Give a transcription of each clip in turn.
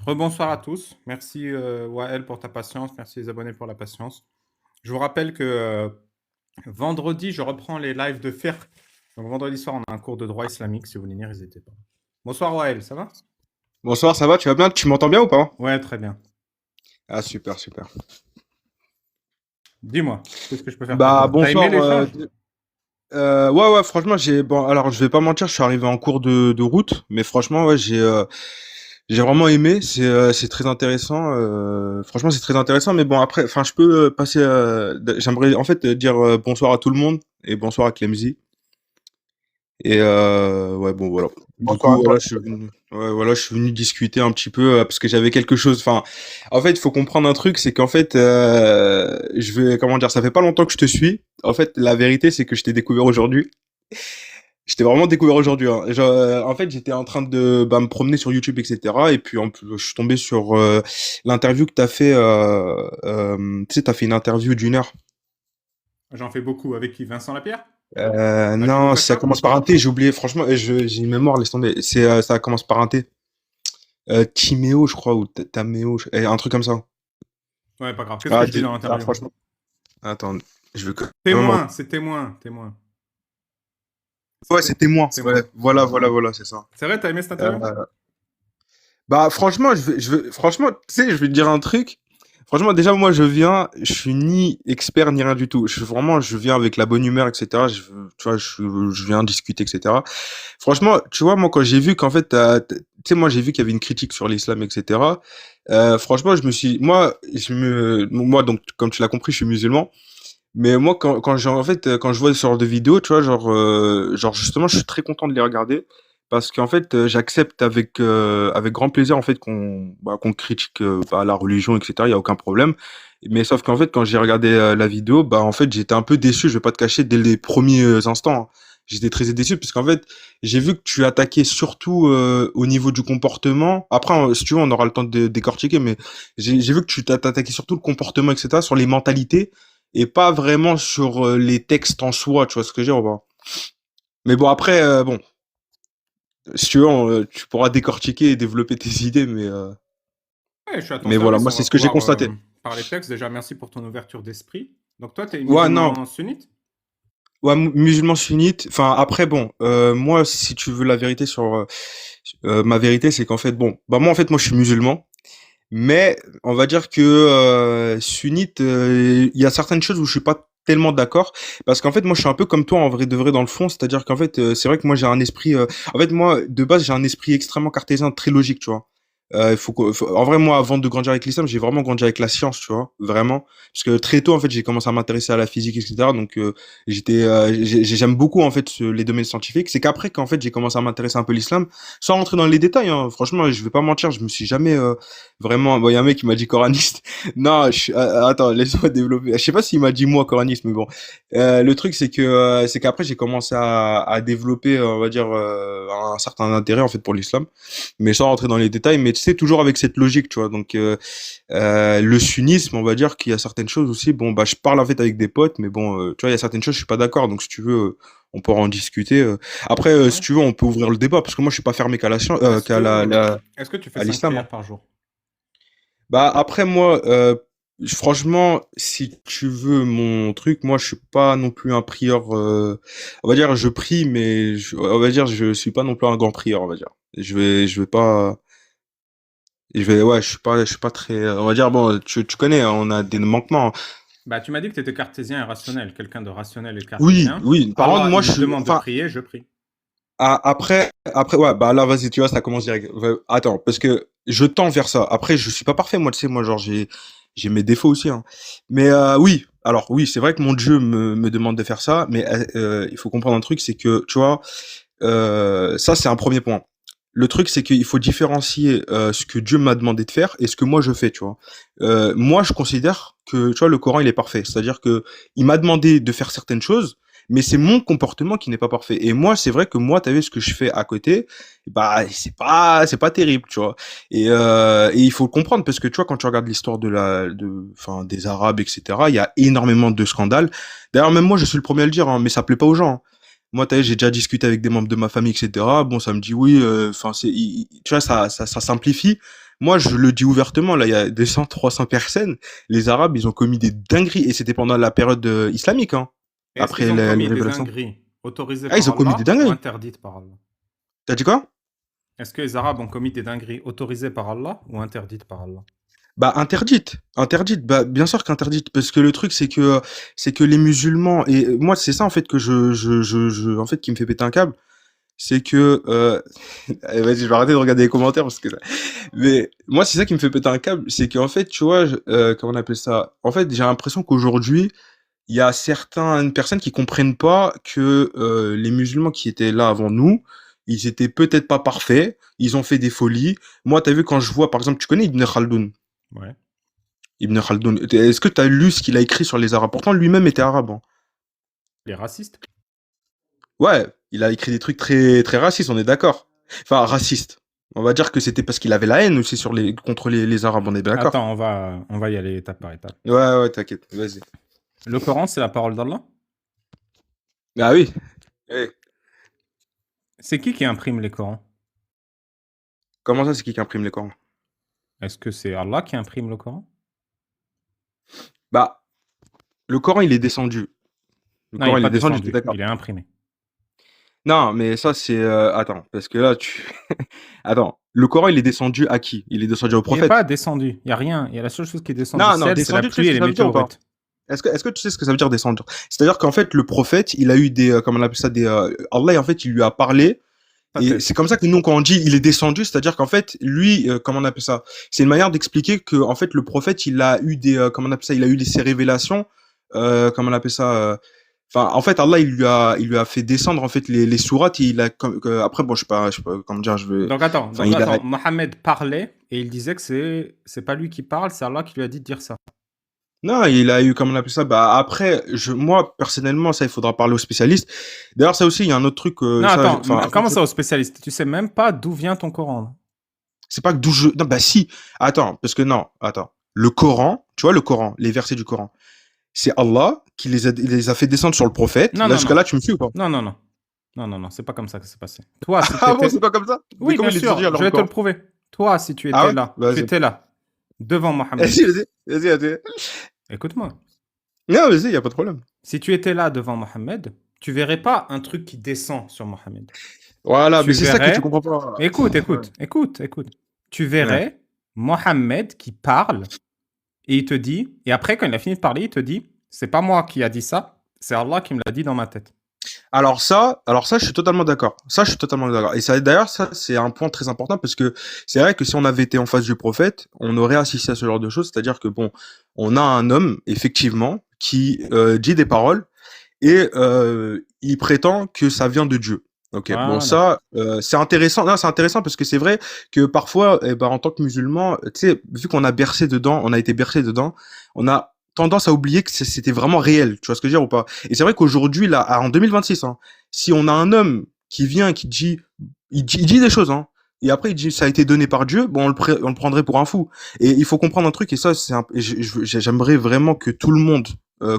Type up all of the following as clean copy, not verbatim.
Rebonsoir à tous. Merci, Wael pour ta patience. Merci les abonnés pour la patience. Je vous rappelle que, vendredi, je reprends les lives de Fiqh. Donc vendredi soir, on a un cours de droit islamique. Si vous voulez venir, n'hésitez pas. Bonsoir Wael, ça va? Bonsoir, ça va? Tu vas bien? Tu m'entends bien ou pas? Ouais, très bien. Ah, super, super. Dis-moi, qu'est-ce que je peux faire pour Bah, toi? T'as aimé bonsoir. l'échange? Ouais, ouais, franchement, bon, alors, je vais pas mentir, je suis arrivé en cours de route, mais franchement, ouais, j'ai vraiment aimé. C'est très intéressant. Franchement, c'est très intéressant. Mais bon, après, enfin, je peux passer. J'aimerais en fait dire bonsoir à tout le monde et bonsoir à Clemzy. Et ouais, bon, voilà. Du Bonsoir coup, à toi. voilà, je suis venu discuter un petit peu parce que j'avais quelque chose. Enfin, en fait, il faut comprendre un truc, c'est qu'en fait, comment dire, ça fait pas longtemps que je te suis. En fait, la vérité, c'est que je t'ai découvert aujourd'hui. Je t'ai vraiment découvert aujourd'hui, hein. Genre, en fait, j'étais en train de me promener sur YouTube, etc. Et puis, je suis tombé sur l'interview que t'as fait. Tu sais, t'as fait une interview d'1 heure. J'en fais beaucoup. Avec qui? Vincent Lapierre? Mathieu Non, ça Boukassa? commence par un T. J'ai oublié. Franchement, j'ai une mémoire, laisse tomber. Ça commence par un T. Timéo, je crois, ou Taméo, un truc comme ça. Ouais, pas grave. Qu'est-ce que Ah, je dis dans l'interview? franchement. Attends, je veux quand même. Témoin, c'est témoin, témoin. Ouais, C'était c'est témoin. Ouais, témoin. voilà, voilà, voilà, c'est ça. C'est vrai, t'as aimé cette interview? Euh, Bah, franchement, franchement, tu sais, je vais te dire un truc. Franchement, déjà, moi, je suis ni expert ni rien du tout. Je viens avec la bonne humeur, etc. Tu vois, je viens discuter, etc. Franchement, tu vois, moi, quand j'ai vu qu'en fait, tu sais, moi, j'ai vu qu'il y avait une critique sur l'islam, etc. Franchement, moi, donc, comme tu l'as compris, je suis musulman. Mais moi, quand je vois ce genre de vidéos, tu vois, genre justement, je suis très content de les regarder parce qu'en fait, j'accepte avec grand plaisir en fait qu'on critique la religion, etc. Il y a aucun problème. Mais sauf qu'en fait, quand j'ai regardé la vidéo, bah en fait, j'étais un peu déçu. Je vais pas te cacher dès les premiers instants, hein. J'étais très déçu parce qu'en fait, j'ai vu que tu attaquais surtout au niveau du comportement. Après, si tu veux, on aura le temps de décortiquer, mais j'ai vu que tu t'attaquais surtout le comportement, etc. Sur les mentalités et pas vraiment sur les textes en soi, tu vois ce que je veux dire ou pas? Mais bon, après, bon, si tu veux, tu pourras décortiquer et développer tes idées, Ouais, je suis à ton mais voilà, service. moi, On c'est va ce que j'ai pouvoir constaté. parler texte. Déjà, merci pour ton ouverture d'esprit. Donc toi, tu es Ouais, non, musulman sunnite? ouais, musulman sunnite. Enfin, après, bon, moi, si tu veux la vérité sur ma vérité, c'est qu'en fait, bon, bah moi, en fait, moi, je suis musulman. Mais on va dire que sunnite, il y a certaines choses où je suis pas tellement d'accord parce qu'en fait moi je suis un peu comme toi en vrai de vrai dans le fond, c'est-à-dire qu'en fait c'est vrai que moi j'ai un esprit en fait moi de base j'ai un esprit extrêmement cartésien, très logique, tu vois. En vrai moi avant de grandir avec l'islam, j'ai vraiment grandi avec la science, tu vois, vraiment parce que très tôt en fait j'ai commencé à m'intéresser à la physique, etc. Donc j'aime beaucoup en fait les domaines scientifiques. C'est qu'après qu'en fait j'ai commencé à m'intéresser un peu à l'islam sans rentrer dans les détails, hein. Franchement je vais pas mentir, je me suis jamais vraiment, bon, il y a un mec qui m'a dit coraniste. Non, attends, laisse-moi développer. Je sais pas s'il m'a dit moi coraniste, mais bon. Le truc, c'est qu'après, j'ai commencé à développer, on va dire, un certain intérêt, en fait, pour l'islam. Mais sans rentrer dans les détails, mais tu sais, toujours avec cette logique, tu vois. Donc, le sunnisme, on va dire qu'il y a certaines choses aussi. Bon, bah, je parle, en fait, avec des potes, mais bon, tu vois, il y a certaines choses, je suis pas d'accord. Donc, si tu veux, on pourra en discuter. Après, si Ouais. tu veux, on peut ouvrir le débat, parce que moi, je suis pas fermé qu'à la science, Est-ce que, est-ce que tu fais à 5 l'islam, hein. prières par jour? Bah après moi, franchement, si tu veux mon truc, moi je suis pas non plus un prieur. On va dire je prie, mais on va dire je suis pas non plus un grand prieur, on va dire. Je vais pas, ouais, je suis pas très. On va dire bon, tu connais, hein, on a des manquements, hein. Bah, tu m'as dit que tu étais cartésien et rationnel, quelqu'un de rationnel et Oui, cartésien. oui. Par contre, Allah, moi il je me suis, demande de enfin, prier, je prie. après, ouais, bah là vas-y, tu vois, ça commence direct. Ouais, attends, parce que je tends vers ça. Après, je suis pas parfait, moi, tu sais, moi, genre j'ai mes défauts aussi, hein. Mais oui, alors oui, c'est vrai que mon Dieu me demande de faire ça, mais il faut comprendre un truc, c'est que tu vois, ça c'est un premier point. Le truc, c'est qu'il faut différencier ce que Dieu m'a demandé de faire et ce que moi je fais, tu vois. Moi, je considère que, tu vois, le Coran, il est parfait. C'est-à-dire que il m'a demandé de faire certaines choses, mais c'est mon comportement qui n'est pas parfait. Et moi, c'est vrai que moi, t'as vu ce que je fais à côté, bah, c'est pas terrible, tu vois. Et il faut le comprendre parce que, tu vois, quand tu regardes l'histoire enfin, des Arabes, etc., il y a énormément de scandales. D'ailleurs, même moi, je suis le premier à le dire, hein, mais ça plaît pas aux gens, hein. Moi, t'as vu, j'ai déjà discuté avec des membres de ma famille, etc. Bon, ça me dit oui, enfin, tu vois, ça simplifie. Moi, je le dis ouvertement, là, il y a 200, 300 personnes. Les Arabes, ils ont commis des dingueries. Et c'était pendant la période islamique, hein, Est-ce qu'ils après ont les commis des révélations. dingueries autorisées Ah, ils par ont commis des Allah ou dingueries. interdites par Allah? T'as dit quoi? Est-ce que les Arabes ont commis des dingueries autorisées par Allah ou interdites par Allah? Bah, interdite. Interdite. Bah, bien sûr qu'interdite. Parce que le truc, c'est que les musulmans, et moi, c'est ça, en fait, que en fait, qui me fait péter un câble. C'est que, allez, vas-y, je vais arrêter de regarder les commentaires parce que mais moi, c'est ça qui me fait péter un câble. C'est qu'en fait, tu vois, comment on appelle ça? En fait, j'ai l'impression qu'aujourd'hui, il y a certaines personnes qui comprennent pas que les musulmans qui étaient là avant nous, ils étaient peut-être pas parfaits, ils ont fait des folies. Moi, t'as vu quand je vois, par exemple, tu connais Ibn Khaldun. Ouais. Ibn Khaldun. Est-ce que tu as lu ce qu'il a écrit sur les Arabes? Pourtant, lui-même était arabe, hein. Les racistes? Ouais, il a écrit des trucs très très racistes, on est d'accord. Enfin, racistes. On va dire que c'était parce qu'il avait la haine aussi contre les Arabes, on est bien d'accord. Attends, on va y aller étape par étape. Ouais, ouais, t'inquiète, vas-y. Le Coran, c'est la parole d'Allah? Ah oui. Eh, C'est qui imprime les Corans? comment ça, c'est qui imprime les Corans? Est-ce que c'est Allah qui imprime le Coran? Bah, le Coran, il est descendu. Le Non, il Coran, n'est il pas est descendu, t'es descendu, d'accord. il est imprimé. Non, mais ça, c'est... attends, parce que là, tu... Attends, le Coran, il est descendu à qui? Il est descendu au Il n'est pas prophète. descendu, il n'y a rien. Il y a la seule chose qui descend du Non, non, ciel, c'est la descendu, tu sais pluie ce et que les ça veut dire ou pas? météorites. Est-ce que tu sais ce que ça veut dire descendre? C'est-à-dire qu'en fait, le prophète, il a eu des, comment on appelle ça, des, Allah, en fait, il lui a parlé. Ta Et c'est tête. comme ça que nous, quand on dit il est descendu, c'est-à-dire qu'en fait, lui, comment on appelle ça? C'est une manière d'expliquer que, en fait, le prophète, il a eu des, comment on appelle ça? Il a eu ses révélations, comment on appelle ça? Enfin, en fait, Allah, il lui a fait descendre en fait les sourates. Et il a, après, bon, je sais pas comment dire, je veux, enfin, il a, Mohammed parlait et il disait que c'est pas lui qui parle, c'est Allah qui lui a dit de dire ça. non, il a eu, comment on appelle ça? Bah après, moi personnellement, ça, il faudra parler aux spécialistes. D'ailleurs, ça aussi, il y a un autre truc, Non, ça, attends, enfin, comment ça aux spécialistes? Tu sais même pas d'où vient ton Coran. c'est pas que d'où je, non, bah si, attends, parce que non, attends, le Coran, tu vois, le Coran, les versets du Coran. C'est Allah qui il les a fait descendre sur le prophète. Non, Là, non, jusqu'à non. là, tu me suis ou pas? Non, non, non. Non, non, non, c'est pas comme ça que c'est passé. Toi, si tu Ah bon, étais... c'est pas comme ça? Mais Oui, comment bien il est descendu sûr, je alors le vais te le Coran? prouver. Toi, si tu Ah étais ouais? là, tu Vas-y. étais là, devant Mohammed. Vas-y, vas-y, vas-y, vas-y. Écoute-moi. Non, vas-y, y a pas de problème. Si tu étais là devant Mohammed, tu verrais pas un truc qui descend sur Mohammed. Voilà, Tu mais c'est ça que tu verrais... comprends pas. Écoute, Ouais. écoute, écoute, écoute. Tu Ouais. verrais Mohammed qui parle et il te dit... Et après, quand il a fini de parler, il te dit, c'est pas moi qui a dit ça, c'est Allah qui me l'a dit dans ma tête. Alors ça, je suis totalement d'accord. Ça, je suis totalement d'accord. Et ça, d'ailleurs, ça, c'est un point très important parce que c'est vrai que si on avait été en face du prophète, on aurait assisté à ce genre de choses. C'est-à-dire que bon, on a un homme, effectivement, qui dit des paroles et il prétend que ça vient de Dieu. Ok, bon Voilà. ça, c'est intéressant. Non, c'est intéressant parce que c'est vrai que parfois, eh ben, en tant que musulman, tu sais, vu qu'on a bercé dedans, on a été bercé dedans, on a tendance à oublier que c'était vraiment réel. Tu vois ce que je veux dire ou pas? Et c'est vrai qu'aujourd'hui, là, en 2026, hein, si on a un homme qui vient, qui dit, il dit des choses, hein, et après il dit ça a été donné par Dieu, bon, on le prendrait pour un fou. Et il faut comprendre un truc, et ça, j'aimerais vraiment que tout le monde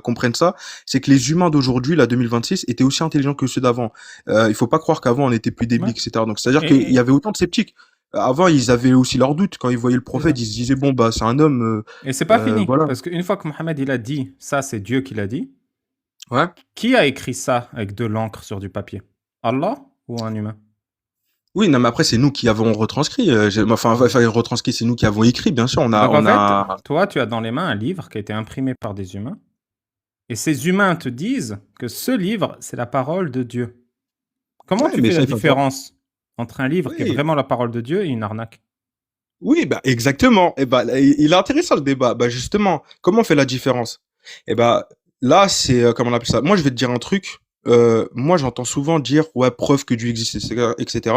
comprenne ça, c'est que les humains d'aujourd'hui, là, 2026, étaient aussi intelligents que ceux d'avant. Il faut pas croire qu'avant on était plus débiles, Ouais. etc. Donc c'est-à-dire qu'il Et, y avait autant de sceptiques. Avant, ils avaient aussi leurs doutes quand ils voyaient le c'est ça. prophète, ils se disaient bon bah c'est un homme, Et c'est pas fini. voilà. Parce qu'une fois que Mohammed il a dit, ça c'est Dieu qui l'a dit, Ouais. qui a écrit ça avec de l'encre sur du papier? Allah ou un humain? Oui, non, mais après c'est nous qui avons retranscrit. Enfin, retranscrit, c'est nous qui avons écrit, bien sûr. Donc en On fait, a. toi tu as dans les mains un livre qui a été imprimé par des humains. Et ces humains te disent que ce livre, c'est la parole de Dieu. Comment Ouais, tu mais fais ça la il faut pas. différence entre un livre qui est Oui. vraiment la parole de Dieu et une arnaque? Oui, bah exactement. Et bah il est intéressant le débat. Bah justement, comment on fait la différence? Et bah là c'est comment on appelle ça? Moi je vais te dire un truc. Moi j'entends souvent dire ouais preuve que Dieu existe, etc., etc.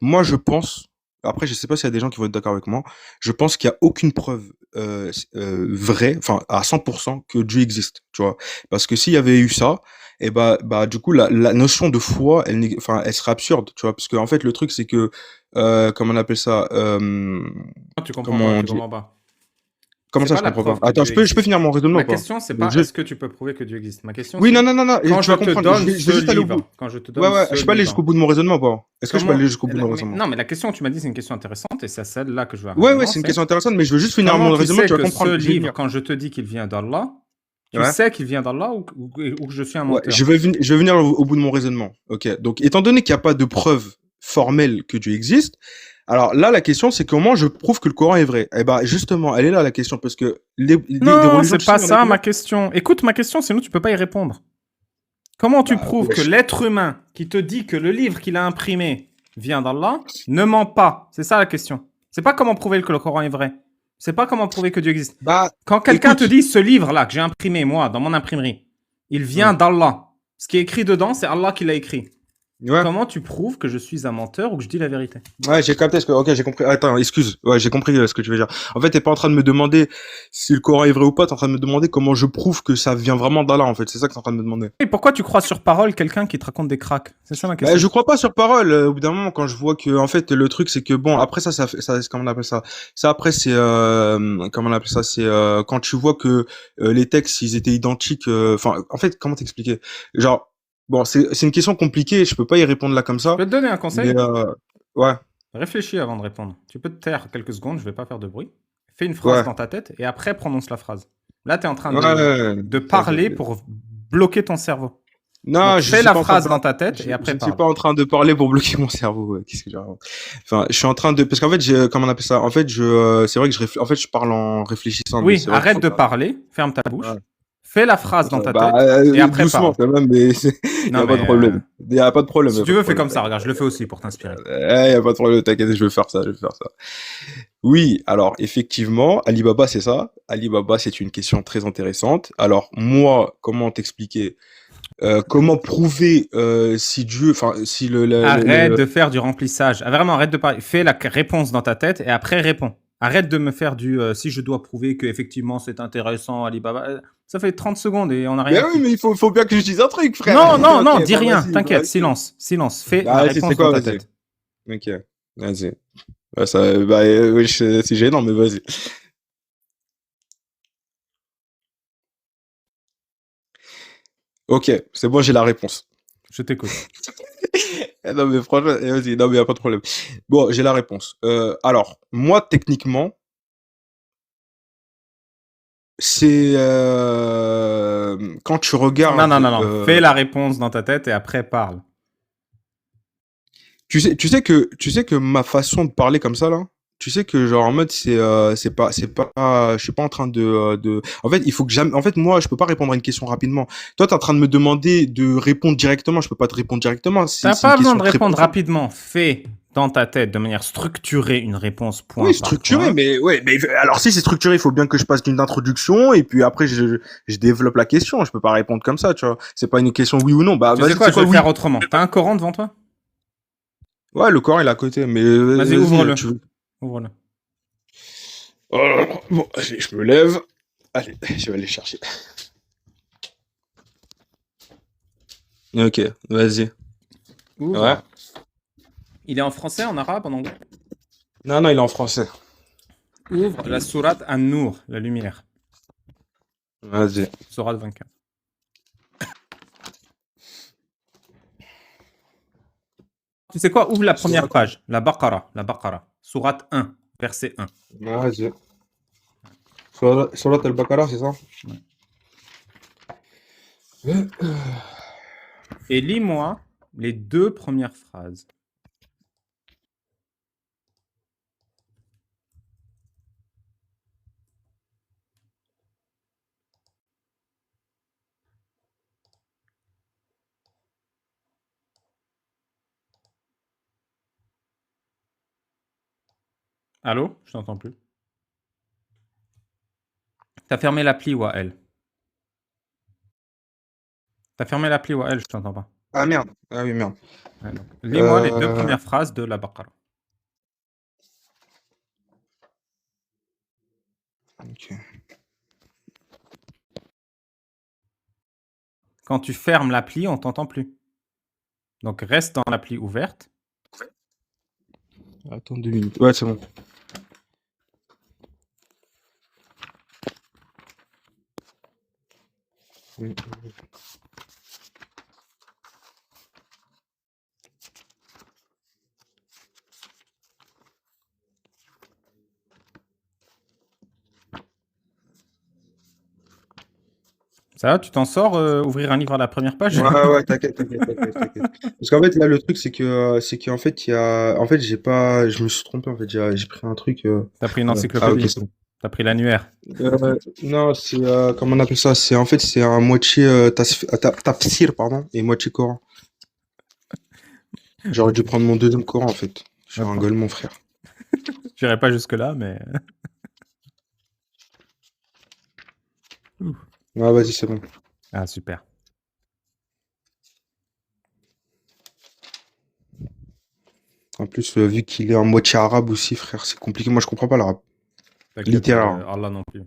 Moi je pense. Après je sais pas s'il y a des gens qui vont être d'accord avec moi. Je pense qu'il y a aucune preuve vraie, enfin à 100% que Dieu existe. Tu vois? Parce que s'il y avait eu ça, et bah du coup la notion de foi, enfin elle serait absurde. Tu vois? Parce que en fait le truc c'est que comment on appelle ça? Non, tu comprends Comment pas, on tu dit? comprends pas. Comment C'est ça, pas je la comprends preuve pas? que Attends, Dieu je peux existe. finir mon raisonnement Ma ou pas? question, c'est pas est-ce que tu peux prouver que Dieu existe. Ma question, Oui, c'est non, quand tu je vas te comprendre. donne Je vais ce juste aller au bout. livre, quand je te Ouais, donne ouais, ce je peux aller jusqu'au livre, bout de mon raisonnement ou pas? Est-ce que je peux aller comment. jusqu'au bout de mon raisonnement? Non, mais la question que tu m'as dit, c'est une question intéressante et c'est celle-là que je veux Ouais, arriver ouais, maintenant. c'est une C'est question intéressante, mais je veux juste finir comment mon tu raisonnement, sais tu vas que ce comprendre. Je vais livre, venir. quand je te dis qu'il vient d'Allah, tu Ouais. sais qu'il vient d'Allah ou que je suis un Ouais, menteur? je vais venir au bout de mon raisonnement. Ok. Donc, étant donné qu'il n'y a pas de preuve formelle que Dieu existe, alors là, la question, c'est comment je prouve que le Coran est vrai? Eh ben, justement, elle est là, la question, parce que des Non, religions, c'est tu sais, pas il y en a ça ma combien? question. Écoute ma question, sinon tu peux pas y répondre. Comment tu Bah, prouves que wesh. l'être humain qui te dit que le livre qu'il a imprimé vient d'Allah ne ment pas? C'est ça la question. C'est pas comment prouver que le Coran est vrai. C'est pas comment prouver que Dieu existe. Bah, Quand quelqu'un te écoute. dit ce livre-là que j'ai imprimé moi dans mon imprimerie, il vient Hmm. d'Allah. Ce qui est écrit dedans, c'est Allah qui l'a écrit. Ouais. Comment tu prouves que je suis un menteur ou que je dis la vérité? Ouais, j'ai capté ce que, ok, j'ai compris. Attends, excuse. Ouais, j'ai compris ce que tu veux dire. En fait, t'es pas en train de me demander si le Coran est vrai ou pas, t'es en train de me demander comment je prouve que ça vient vraiment d'Allah, en fait. C'est ça que t'es en train de me demander. Et pourquoi tu crois sur parole quelqu'un qui te raconte des cracks? C'est ça ma Bah, question. je crois pas sur parole. Au bout d'un moment, quand je vois que, en fait, le truc, c'est que bon, après ça, comment on appelle ça? Ça, après, c'est, comment on appelle ça? C'est quand tu vois que les textes, ils étaient identiques. Enfin, en fait, comment t'expliquer? Genre, bon, c'est une question compliquée. Je peux pas y répondre là comme Je ça. peux te donner un Mais conseil? ouais, Réfléchis avant de répondre. Tu peux te taire quelques secondes, je vais pas faire de bruit. Fais une phrase ouais, dans ta tête et après prononce la phrase. Là, tu es en train ouais. de T'inquiète. parler pour bloquer ton cerveau. Non, Donc je fais suis la pas en train de phrase parler. dans ta tête et Je après ne suis parle. pas en train de parler pour bloquer mon cerveau. Ouais. Qu'est-ce que j'ai raconté? Enfin, je suis en train de, parce qu'en fait, comment on appelle ça? En fait, c'est vrai que en fait, je parle en réfléchissant, mais Oui, c'est vrai qu'il arrête faut de pas. parler, ferme ta Ouais. bouche, fais la phrase dans ta Bah, tête et après doucement parle. quand même, mais y Non a pas de mais problème. Y a pas de problème, y si a tu pas de veux, fais problème. comme ça. T'inquiète. Regarde, je le fais aussi pour t'inspirer. Y a pas de problème, t'inquiète, je vais faire ça, je vais faire ça. Oui, alors effectivement, Alibaba, c'est ça. Alibaba, c'est une question très intéressante. Alors moi, comment t'expliquer? Comment prouver si Dieu, enfin, si Arrête de faire du remplissage. Ah, vraiment, arrête de parler. Fais la réponse dans ta tête et après réponds. Arrête de me faire du si je dois prouver que effectivement c'est intéressant, Alibaba. Ça fait 30 secondes et on n'a rien Ben oui, appris. mais faut bien que je dise un truc, frère. Non, non, non, Ok, dis bon, rien. vas-y, T'inquiète, vas-y. silence, silence. Fais la Bah, c'est réponse dans quoi, ta vas-y. tête. Ok, vas-y. Ouais, ça, bah, oui, c'est gênant, mais vas-y. Ok, c'est bon, j'ai la réponse. Je t'écoute. Non, mais franchement, vas-y, non, mais y a pas de problème. Bon, j'ai la réponse. Alors, moi, techniquement, c'est quand tu Non, non, regardes, non, non. Fais la réponse dans ta tête et après parle. tu sais que ma façon de parler comme ça là, tu sais que genre en mode c'est pas, je suis pas en train en fait il faut que jamais, en fait moi je peux pas répondre à une question rapidement. Toi t'es en train de me demander de répondre directement, je peux pas te répondre directement. T'as C'est une pas besoin question de très répondre profonde. rapidement. Fais dans ta tête de manière structurée une réponse point Oui, par structuré, point. mais ouais, mais alors si c'est structuré, il faut bien que je passe d'une introduction et puis après je développe la question. Je peux pas répondre comme ça, tu vois. C'est pas une question oui ou non. Bah Tu sais vas-y, quoi, c'est je vais quoi le oui? faire autrement. T'as un Coran devant toi? Ouais, le Coran il est à côté, mais Vas-y, vas-y, ouvre-le. tu veux. Ouvre-le. Oh, bon, allez, je me lève. Allez, je vais aller chercher. Ok, vas-y. Ouais. Ouvre. Il est en français, en arabe, en anglais? Non, non, il est en français. Ouvre la sourate An-Nour, la lumière. Vas-y. Sourate 24. Tu sais quoi? Ouvre la première Surat. page. La Baqara. La Baqara. Sourate 1, verset 1. Vas-y. Surat al-Baqarah, c'est ça? Ouais. Et lis-moi les deux premières phrases. Allô? Je t'entends plus. T'as fermé l'appli Wael. T'as fermé l'appli Wael, je t'entends pas. Ah merde. Ah oui, merde. Ouais, donc, lis-moi les deux Euh... premières phrases de la Baqara. Ok. Quand tu fermes l'appli, on t'entend plus. Donc reste dans l'appli ouverte. Attends 2 minutes. Ouais, c'est bon. Mm. Ça va, tu t'en sors, ouvrir un livre à la première page? Ouais, t'inquiète. Parce qu'en fait, là, le truc, c'est qu'en fait, j'ai pas, je me suis trompé, en fait, j'ai pris un truc, T'as pris une voilà. Ah, ok, encyclopédie. c'est bon. T'as pris l'annuaire. Non, c'est, comment on appelle ça? En fait, c'est un moitié, tafsir, pardon, et moitié Coran. J'aurais dû Ok. prendre mon deuxième Coran, en fait. Je suis Ouais, un gueule, mon frère. j'irai pas jusque-là, mais. Ouh. Ouais, vas-y, c'est bon. Ah, super. En plus, vu qu'il est en moitié arabe aussi, frère, c'est compliqué. Moi, je comprends pas l'arabe. T'inquiète, Littéraire. Allah non plus.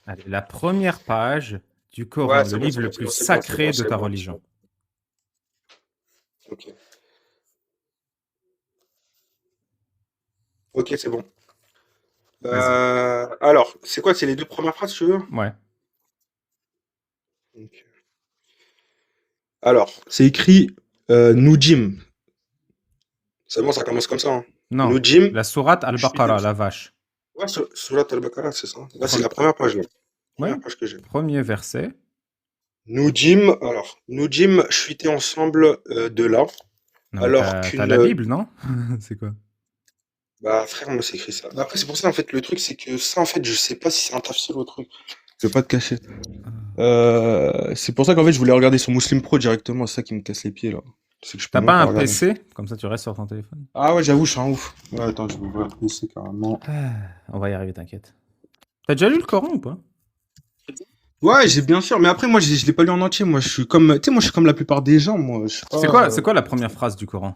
Allez, la première page du Coran, Ouais, le c'est bon, livre c'est le bon, plus c'est bon, sacré de c'est ta bon. religion. Ok. Ok, c'est bon. Vas-y. Alors, c'est quoi? C'est les deux premières phrases, tu veux? Ouais. Ok. Alors, c'est écrit Nujim. C'est bon, ça commence comme ça. Hein. Non. Nujim, La sourate je suis des... Al-Baqarah, la vache. Ouais, Surat al-Baqarah, c'est ça. Là, c'est Prem- la première page, là. Ouais. Première page que j'ai. Premier verset. Nujim, alors, Nujim, chuter ensemble de là, Non, mais alors t'as qu'une... la Bible, non? C'est quoi? Bah, frère, moi, c'est écrit ça. Bah, après, c'est pour ça, en fait, le truc, c'est que ça, en fait, je sais pas si c'est un tafsir ou autre truc. Je vais pas te cacher. C'est pour ça qu'en fait, je voulais regarder sur Muslim Pro directement, c'est ça qui me casse les pieds, là. C'est que je peux T'as même pas pas un regarder. PC? Comme ça, tu restes sur ton téléphone. Ah ouais, j'avoue, je suis un ouf. Ouais, attends, je vais ouvrir le PC carrément. Ah, on va y arriver, t'inquiète. T'as déjà lu le Coran ou pas? Ouais, j'ai bien sûr, mais après, moi, je l'ai pas lu en entier. Moi, je suis comme, tu sais, moi, je suis comme la plupart des gens, moi. Je suis pas. C'est quoi la première phrase du Coran?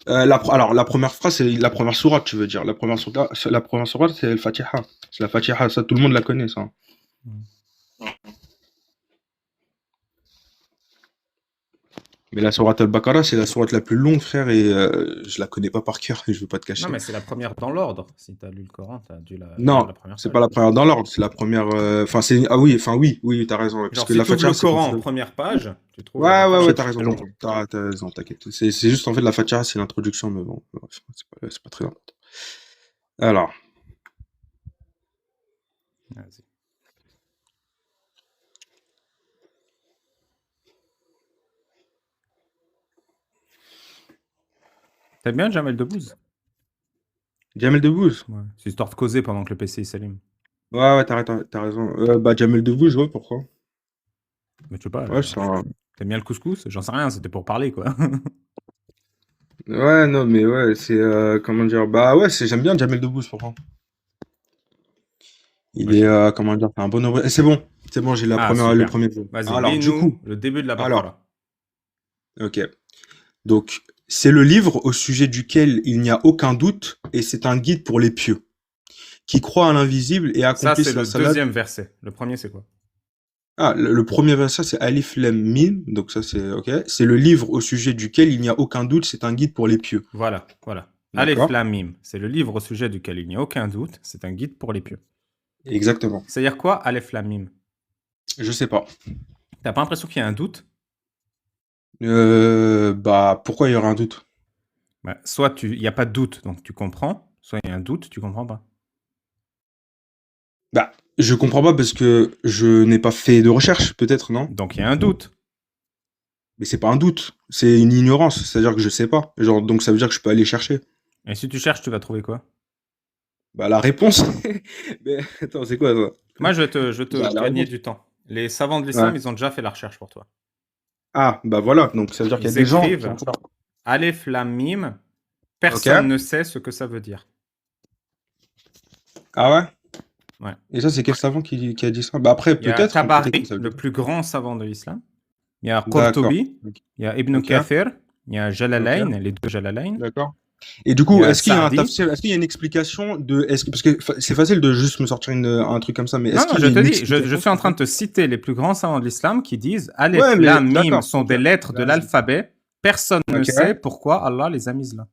Alors, la première phrase, c'est la première sourate, tu veux dire. La première sourate, c'est le Fatiha. C'est la Fatiha, ça, tout le monde la connaît, ça. Hmm. Mais la sourate al-Baqarah, c'est la sourate la plus longue, frère, et je la connais pas par cœur, je veux pas te Non, cacher. mais c'est la première dans l'ordre. Si t'as lu le Coran, t'as dû la lire Non, la première c'est page. pas la première dans l'ordre, c'est la première. Enfin, c'est. Ah oui, enfin, oui, t'as raison. Ouais, parce Genre, que si la tu ouvres Fatiha, le c'est Coran en considéré. première page, tu trouves la Ouais, Baqarah. t'as raison. T'as raison, t'inquiète. C'est juste, en fait, la Fatiha, c'est l'introduction, mais bon, c'est pas très important. Alors, Vas-y. T'aimes bien Jamel Debbouze? Jamel Debbouze. Ouais. C'est histoire de causer pendant que le PC il s'allume. Ouais, t'as raison. Bah, Jamel Debbouze, ouais, pourquoi? Mais tu sais pas, Ouais, c'est un. t'aimes bien le couscous? J'en sais rien, c'était pour parler, quoi. Ouais, non, mais ouais, c'est. Comment dire? Bah, ouais, j'aime bien Jamel Debbouze, pourquoi? Il Moi, est, j'aime. comment dire? C'est un bon. C'est bon, j'ai Ah, le super. premier jeu. Vas-y, Alors, du lis-nous coup, le début de la alors, Baqarah. ok. Donc, c'est le livre au sujet duquel il n'y a aucun doute, et c'est un guide pour les pieux, qui croient à l'invisible et Ça, c'est accomplissent la le salade. deuxième verset. Le premier, c'est quoi? Ah, le premier verset, c'est Alif Lam Mim, donc ça c'est ok. C'est le livre au sujet duquel il n'y a aucun doute, c'est un guide pour les pieux. Voilà, voilà. Aleph D'accord? Lam Mim. C'est le livre au sujet duquel il n'y a aucun doute. C'est un guide pour les pieux. Exactement. C'est-à-dire quoi, Aleph Lam Mim? Je sais pas. T'as pas l'impression qu'il y a un doute? Bah, pourquoi il y aurait un doute? Bah, soit il n'y a pas de doute, donc tu comprends. Soit il y a un doute, tu comprends pas. Bah, je comprends pas parce que je n'ai pas fait de recherche, peut-être, non? Donc il y a un doute. Mais c'est pas un doute, c'est une ignorance, c'est-à-dire que je sais pas. Genre, donc ça veut dire que je peux aller chercher. Et si tu cherches, tu vas trouver quoi? Bah, la réponse. Mais attends, c'est quoi ça? Moi, je vais te Bah, la gagner réponse. du temps. Les savants de Ouais. l'islam, ils ont déjà fait la recherche pour toi. Ah, bah voilà, donc ça veut dire qu'il y a Ils des gens qui écrivent ont ça. Aleph Lam Mim. Ok. Personne ne sait ce que ça veut dire. Ah ouais? Ouais. Et ça, c'est quel savant qui a dit ça? Bah après, Il y a peut-être que Tabari, ça veut le dire. plus grand savant de l'islam. Il y a D'accord. Qurtubi. Il y a Ibn Ok. Kathir. Il y a Ok. Jalalayn, les deux Jalalayn. D'accord. Et du Il y coup, a est-ce qu'il y a un Saadi. tafsir, est-ce qu'il y a une explication de, parce que c'est facile de juste me sortir un truc comme ça, mais Non, est-ce non, qu'il je y a te une dis, je explication suis en sur train ça? de te citer les plus grands savants de l'islam qui disent Aleph, Ouais, mais Lam, Mim d'accord. sont Ok. des lettres de Vas-y. l'alphabet. Personne ne Ok. sait pourquoi Allah les a mises là.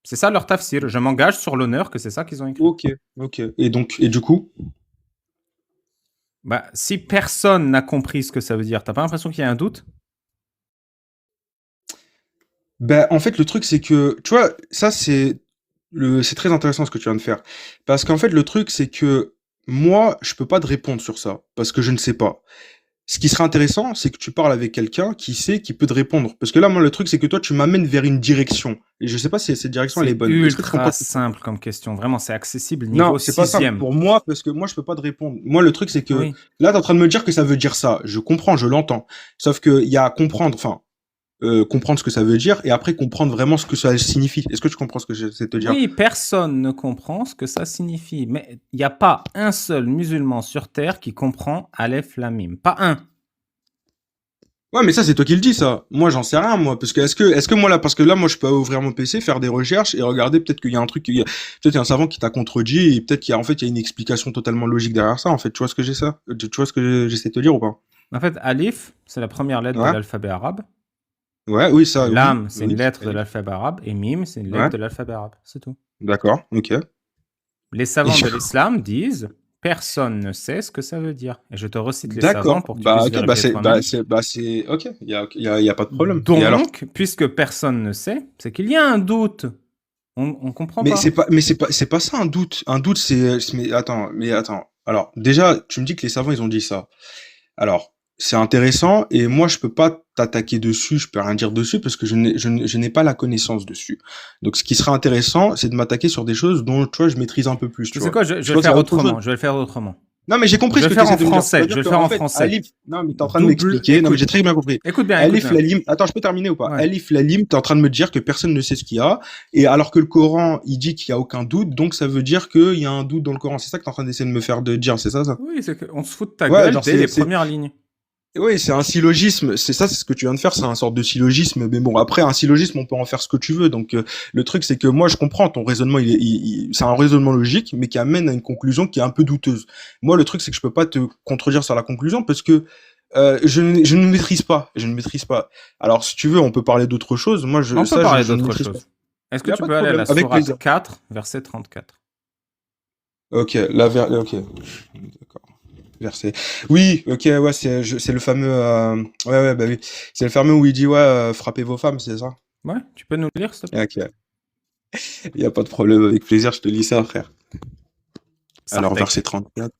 C'est ça leur tafsir. Je m'engage sur l'honneur que c'est ça qu'ils ont écrit. Ok, ok. Et du coup? Bah, si personne n'a compris ce que ça veut dire, t'as pas l'impression qu'il y a un doute? Ben, en fait, le truc, c'est que, tu vois, ça, c'est très intéressant ce que tu viens de faire. Parce qu'en fait, le truc, c'est que moi, je peux pas te répondre sur ça, parce que je ne sais pas. Ce qui serait intéressant, c'est que tu parles avec quelqu'un qui sait, qui peut te répondre. Parce que là, moi, le truc, c'est que toi, tu m'amènes vers une direction. Et je sais pas si cette direction, elle est C'est bonne. Est-ce que tu ultra comprends? simple comme question. Vraiment, c'est accessible Non, niveau c'est pas simple sixième. pour moi, parce que moi, je peux pas te répondre. Moi, le truc, c'est que Oui. là, t'es en train de me dire que ça veut dire ça. Je comprends, je l'entends. Sauf que il y a à comprendre, enfin, comprendre ce que ça veut dire et après comprendre vraiment ce que ça signifie. Est-ce que tu comprends ce que j'essaie de te dire? Oui, personne ne comprend ce que ça signifie. Mais il n'y a pas un seul musulman sur Terre qui comprend Aleph Lam Mim. Pas un. Ouais, mais ça, c'est toi qui le dis, ça. Moi, j'en sais rien, moi. Parce que, est-ce que moi, là, parce que là, moi, je peux ouvrir mon PC, faire des recherches et regarder, peut-être qu'il y a un truc, peut-être il y a un savant qui t'a contredit et peut-être qu'il y a, en fait, il y a une explication totalement logique derrière ça, en fait. Tu vois ce que j'ai ça? Tu vois ce que j'essaie de te dire ou pas? En fait, Alif, c'est la première lettre de Ouais. l'alphabet arabe. Ouais, oui, ça, oui. Lam, c'est une Oui. lettre de l'alphabet arabe. Et Mim, c'est une lettre Ouais. de l'alphabet arabe. C'est tout. D'accord. Ok. Les Et savants je- de l'islam disent personne ne sait ce que ça veut dire. Et je te recite les savants D'accord. pour que tu Bah, puisses ok. Bah, vérifier toi-même. ok. Il y a pas de problème. Et alors? Donc, puisque personne ne sait, c'est qu'il y a un doute. On comprend Mais pas. c'est pas ça un doute. Un doute, mais attends. Alors, déjà, tu me dis que les savants, ils ont dit ça. Alors, c'est intéressant et moi, je peux pas t'attaquer dessus, je peux rien dire dessus parce que je n'ai pas la connaissance dessus. Donc, ce qui sera intéressant, c'est de m'attaquer sur des choses dont, tu vois, je maîtrise un peu plus, tu Tu sais vois. quoi, je Je vais le pense à faire autre chose. autrement. Je vais le faire autrement. Non, mais j'ai compris Je ce vais que le tu faire essaies en de me dire. français. Je C'est-à-dire vais le faire qu'en en fait, français. Alif, non, mais t'es en train de Double. m'expliquer. Non, mais Écoute. j'ai très bien compris. Écoute bien, écoute Alif, bien. Lalim. Attends, je peux terminer ou pas? Ouais. Alif, Lalim, t'es en train de me dire que personne ne sait ce qu'il y a. Et alors que le Coran, il dit qu'il y a aucun doute, donc ça veut dire qu'il y a un doute dans le Coran. C'est ça que t'es en train d'essayer de me faire de dire, c'est ça, ça? Oui, c'est qu'on se fout de ta Ouais, gueule genre, dès les premières lignes. oui, c'est un syllogisme. C'est ça, c'est ce que tu viens de faire. C'est un sorte de syllogisme. Mais bon, après, un syllogisme, on peut en faire ce que tu veux. Donc, le truc, c'est que moi, je comprends ton raisonnement. C'est un raisonnement logique, mais qui amène à une conclusion qui est un peu douteuse. Moi, le truc, c'est que je peux pas te contredire sur la conclusion parce que je ne maîtrise pas. Je ne maîtrise pas. Alors, si tu veux, on peut parler d'autre chose. Moi, On peut parler je ne d'autre maîtrise pas. chose. Est-ce que Il y a tu pas de peux aller à problème. la Avec plaisir. sourate 4, verset 34? Ok, ok. D'accord. Verset. Oui, ok, ouais, c'est le fameux. Ouais, bah oui. C'est le fameux où il dit, ouais, frappez vos femmes, c'est ça? Ouais, tu peux nous le lire, s'il te plaît? Ok. Il y a pas de problème, avec plaisir, je te lis ça, frère. Alors, Sartek. verset 34.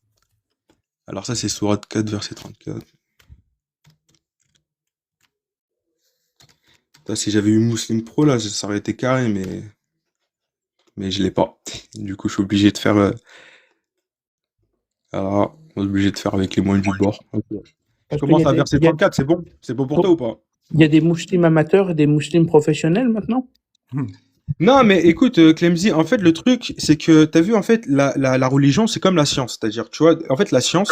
Alors, ça, c'est sourate 4, verset 34. Putain, si j'avais eu Muslim Pro, là, ça aurait été carré, mais je l'ai pas. Du coup, je suis obligé de faire. Alors, on est obligé de faire avec les moyens du bord. Ok. Je Parce qu'il y commence a à des, verset 34, c'est bon? C'est bon pour toi ou pas? il y a des mouchlims amateurs et des mouchlims professionnels maintenant? Non, mais écoute, Clemzy, en fait, le truc, c'est que, t'as vu, en fait, la religion, c'est comme la science. C'est-à-dire, tu vois, en fait, la science,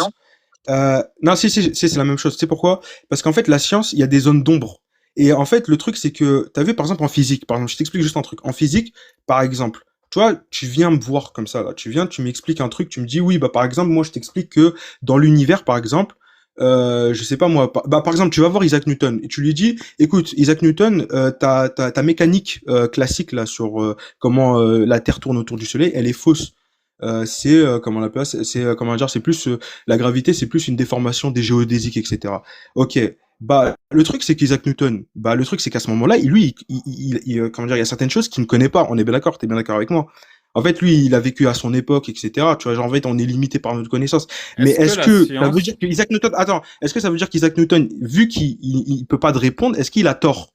non, si, c'est la même chose. Tu sais pourquoi? Parce qu'en fait, la science, il y a des zones d'ombre. Et en fait, le truc, c'est que, t'as vu, par exemple, en physique, par exemple, je t'explique juste un truc. En physique, par exemple, tu vois, tu viens me voir comme ça, là. Tu viens, tu m'expliques un truc, tu me dis, oui, bah, par exemple, moi, je t'explique que dans l'univers, par exemple, je sais pas moi, par exemple, tu vas voir Isaac Newton et tu lui dis, écoute, Isaac Newton, ta mécanique classique là sur comment la Terre tourne autour du Soleil, elle est fausse. C'est comment on appelle ça, c'est comment dire, c'est plus la gravité, c'est plus une déformation des géodésiques, etc. Ok. Bah, le truc c'est qu'Isaac Newton, bah le truc c'est qu'à ce moment-là, comment dire, il y a certaines choses qu'il ne connaît pas. On est bien d'accord, t'es bien d'accord avec moi. En fait, lui, il a vécu à son époque, etc. Tu vois, genre, en fait, on est limité par notre connaissance. Mais Est-ce que est-ce la que ça veut science... dire que Isaac Newton, attends, est-ce que ça veut dire qu'Isaac Newton, vu qu'il peut pas te répondre, est-ce qu'il a tort?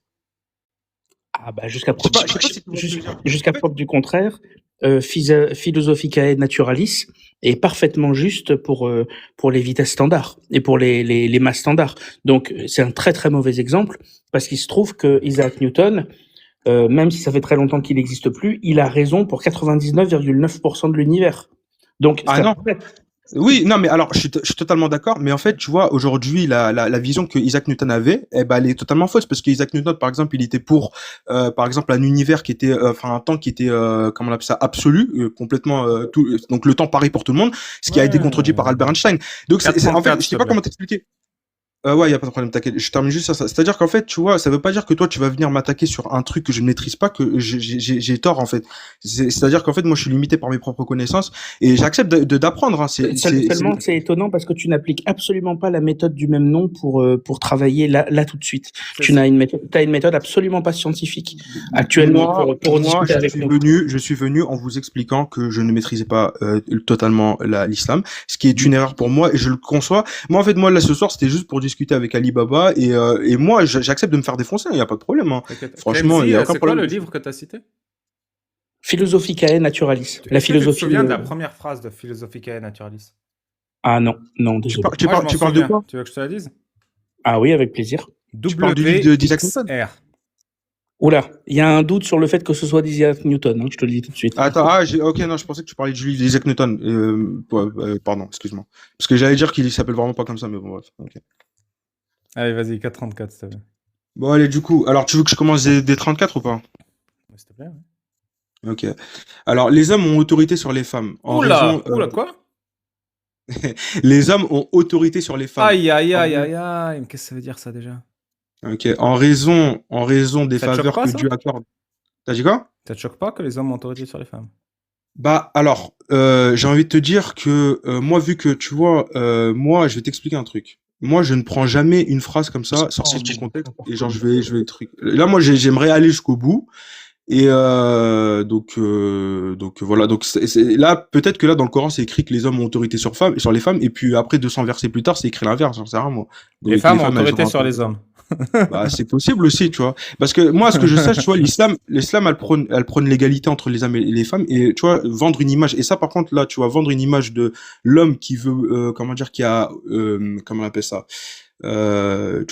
Ah bah jusqu'à Je sais preuve, pas, je sais pas si tu vois ce que je veux dire. jusqu'à En fait, preuve du contraire, Philosophicae Naturalis est parfaitement juste pour les vitesses standards et pour les masses standards. Donc c'est un très très mauvais exemple parce qu'il se trouve que Isaac Newton, même si ça fait très longtemps qu'il n'existe plus, il a raison pour 99,9% de l'univers. Donc ah ça non. pourrait Oui, non, mais alors, je suis totalement d'accord, mais en fait, tu vois, aujourd'hui, la vision que Isaac Newton avait, eh ben, elle est totalement fausse, parce que Isaac Newton, par exemple, il était pour, par exemple, un univers qui était, enfin, un temps qui était, comment on appelle ça, absolu, complètement, donc le temps pareil pour tout le monde, ce qui a été contredit par Ouais. Albert Einstein. Donc, en fait, 434, je s'il sais te pas plaît. comment t'expliquer. Ouais, il y a pas de problème, t'inquiète. Je termine juste sur ça. C'est-à-dire qu'en fait, tu vois, ça veut pas dire que toi, tu vas venir m'attaquer sur un truc que je ne maîtrise pas, que j'ai tort, en fait. C'est-à-dire qu'en fait, moi, je suis limité par mes propres connaissances et j'accepte d'apprendre, hein. Seulement, c'est étonnant parce que tu n'appliques absolument pas la méthode du même nom pour travailler là tout de suite. Tu n'as t'as une méthode absolument pas scientifique actuellement pour discuter avec nous. Je suis venu en vous expliquant que je ne maîtrisais pas totalement l'islam, ce qui est une erreur pour moi et je le conçois. Moi, en fait, moi, là, ce soir, c'était juste pour discuter avec Ali Baba et moi, j'accepte de me faire défoncer, il n'y a pas de problème, hein. Franchement, il y a aucun problème. C'est quoi le livre que tu as cité? Philosophicae Naturalis. La philosophie. Tu te souviens de la première phrase de Philosophicae Naturalis? Ah non, désolé. Tu parles de quoi? Tu veux que je te la dise? Ah oui, avec plaisir. Tu parles du livre d'Isaac Newton? Oula, il y a un doute sur le fait que ce soit d'Isaac Newton, hein, je te le dis tout de suite. Attends, ok, non, je pensais que tu parlais du livre d'Isaac Newton. Pardon, excuse-moi. Parce que j'allais dire qu'il s'appelle vraiment pas comme ça, mais bon, bref. Okay. Allez, vas-y, 4,34, s'il te plaît. Bon, allez, du coup, alors tu veux que je commence des 34 ou pas? S'il te plaît, ouais. Ok. Alors, les hommes ont autorité sur les femmes. Oula, quoi? Les hommes ont autorité sur les femmes. Aïe. Mais qu'est-ce que ça veut dire, ça, déjà? Ok. En raison des faveurs que Dieu accorde. T'as dit quoi? Ça te choque pas que les hommes ont autorité sur les femmes? Bah, alors, j'ai envie de te dire que moi, vu que tu vois, moi, je vais t'expliquer un truc. Moi, je ne prends jamais une phrase comme ça, sortie de son contexte, et genre, je vais truc. Là, moi, j'aimerais aller jusqu'au bout. Et donc voilà, donc là peut-être que là dans le Coran c'est écrit que les hommes ont autorité sur les femmes et puis après 200 versets plus tard c'est écrit l'inverse, j'en sais rien moi. Donc, les femmes ont autorité sur les hommes. Bah c'est possible aussi, tu vois. Parce que moi ce que je sache, tu vois, l'islam elle prône l'égalité entre les hommes et les femmes et tu vois vendre une image et ça par contre là tu vois vendre une image de l'homme qui veut comment dire qui a comment on appelle ça tu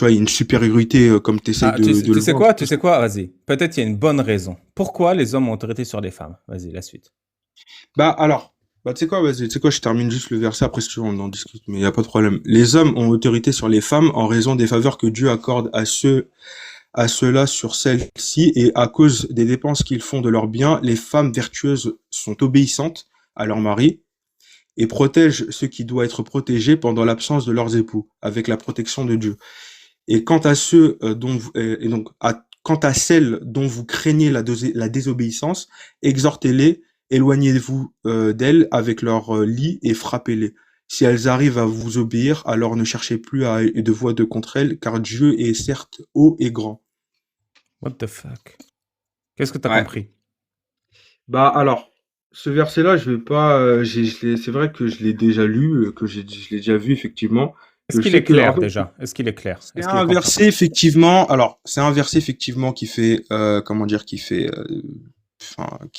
vois, une supériorité comme tu essaies de tu sais quoi, vas-y. Peut-être il y a une bonne raison. Pourquoi les hommes ont autorité sur les femmes? Vas-y, la suite. Bah alors, tu sais quoi, vas-y, tu sais quoi, je termine juste le verset, après si tu veux on en discute, mais il y a pas de problème. Les hommes ont autorité sur les femmes en raison des faveurs que Dieu accorde à ceux-là sur celles-ci et à cause des dépenses qu'ils font de leurs biens, les femmes vertueuses sont obéissantes à leur mari et protègent ce qui doit être protégé pendant l'absence de leurs époux, avec la protection de Dieu. Et quant à ceux quant à celles dont vous craignez la désobéissance, exhortez-les, éloignez-vous d'elles avec leur lit et frappez-les. Si elles arrivent à vous obéir, alors ne cherchez plus de voix de contre elles, car Dieu est certes haut et grand. What the fuck? Qu'est-ce que tu as compris? Bah alors, ce verset-là, je vais pas. C'est vrai que je l'ai déjà lu, que je l'ai déjà vu effectivement. Est-ce qu'il est clair déjà? Est-ce qu'il est clair? C'est un verset effectivement. Alors, c'est un verset effectivement qui fait comment dire, qui fait.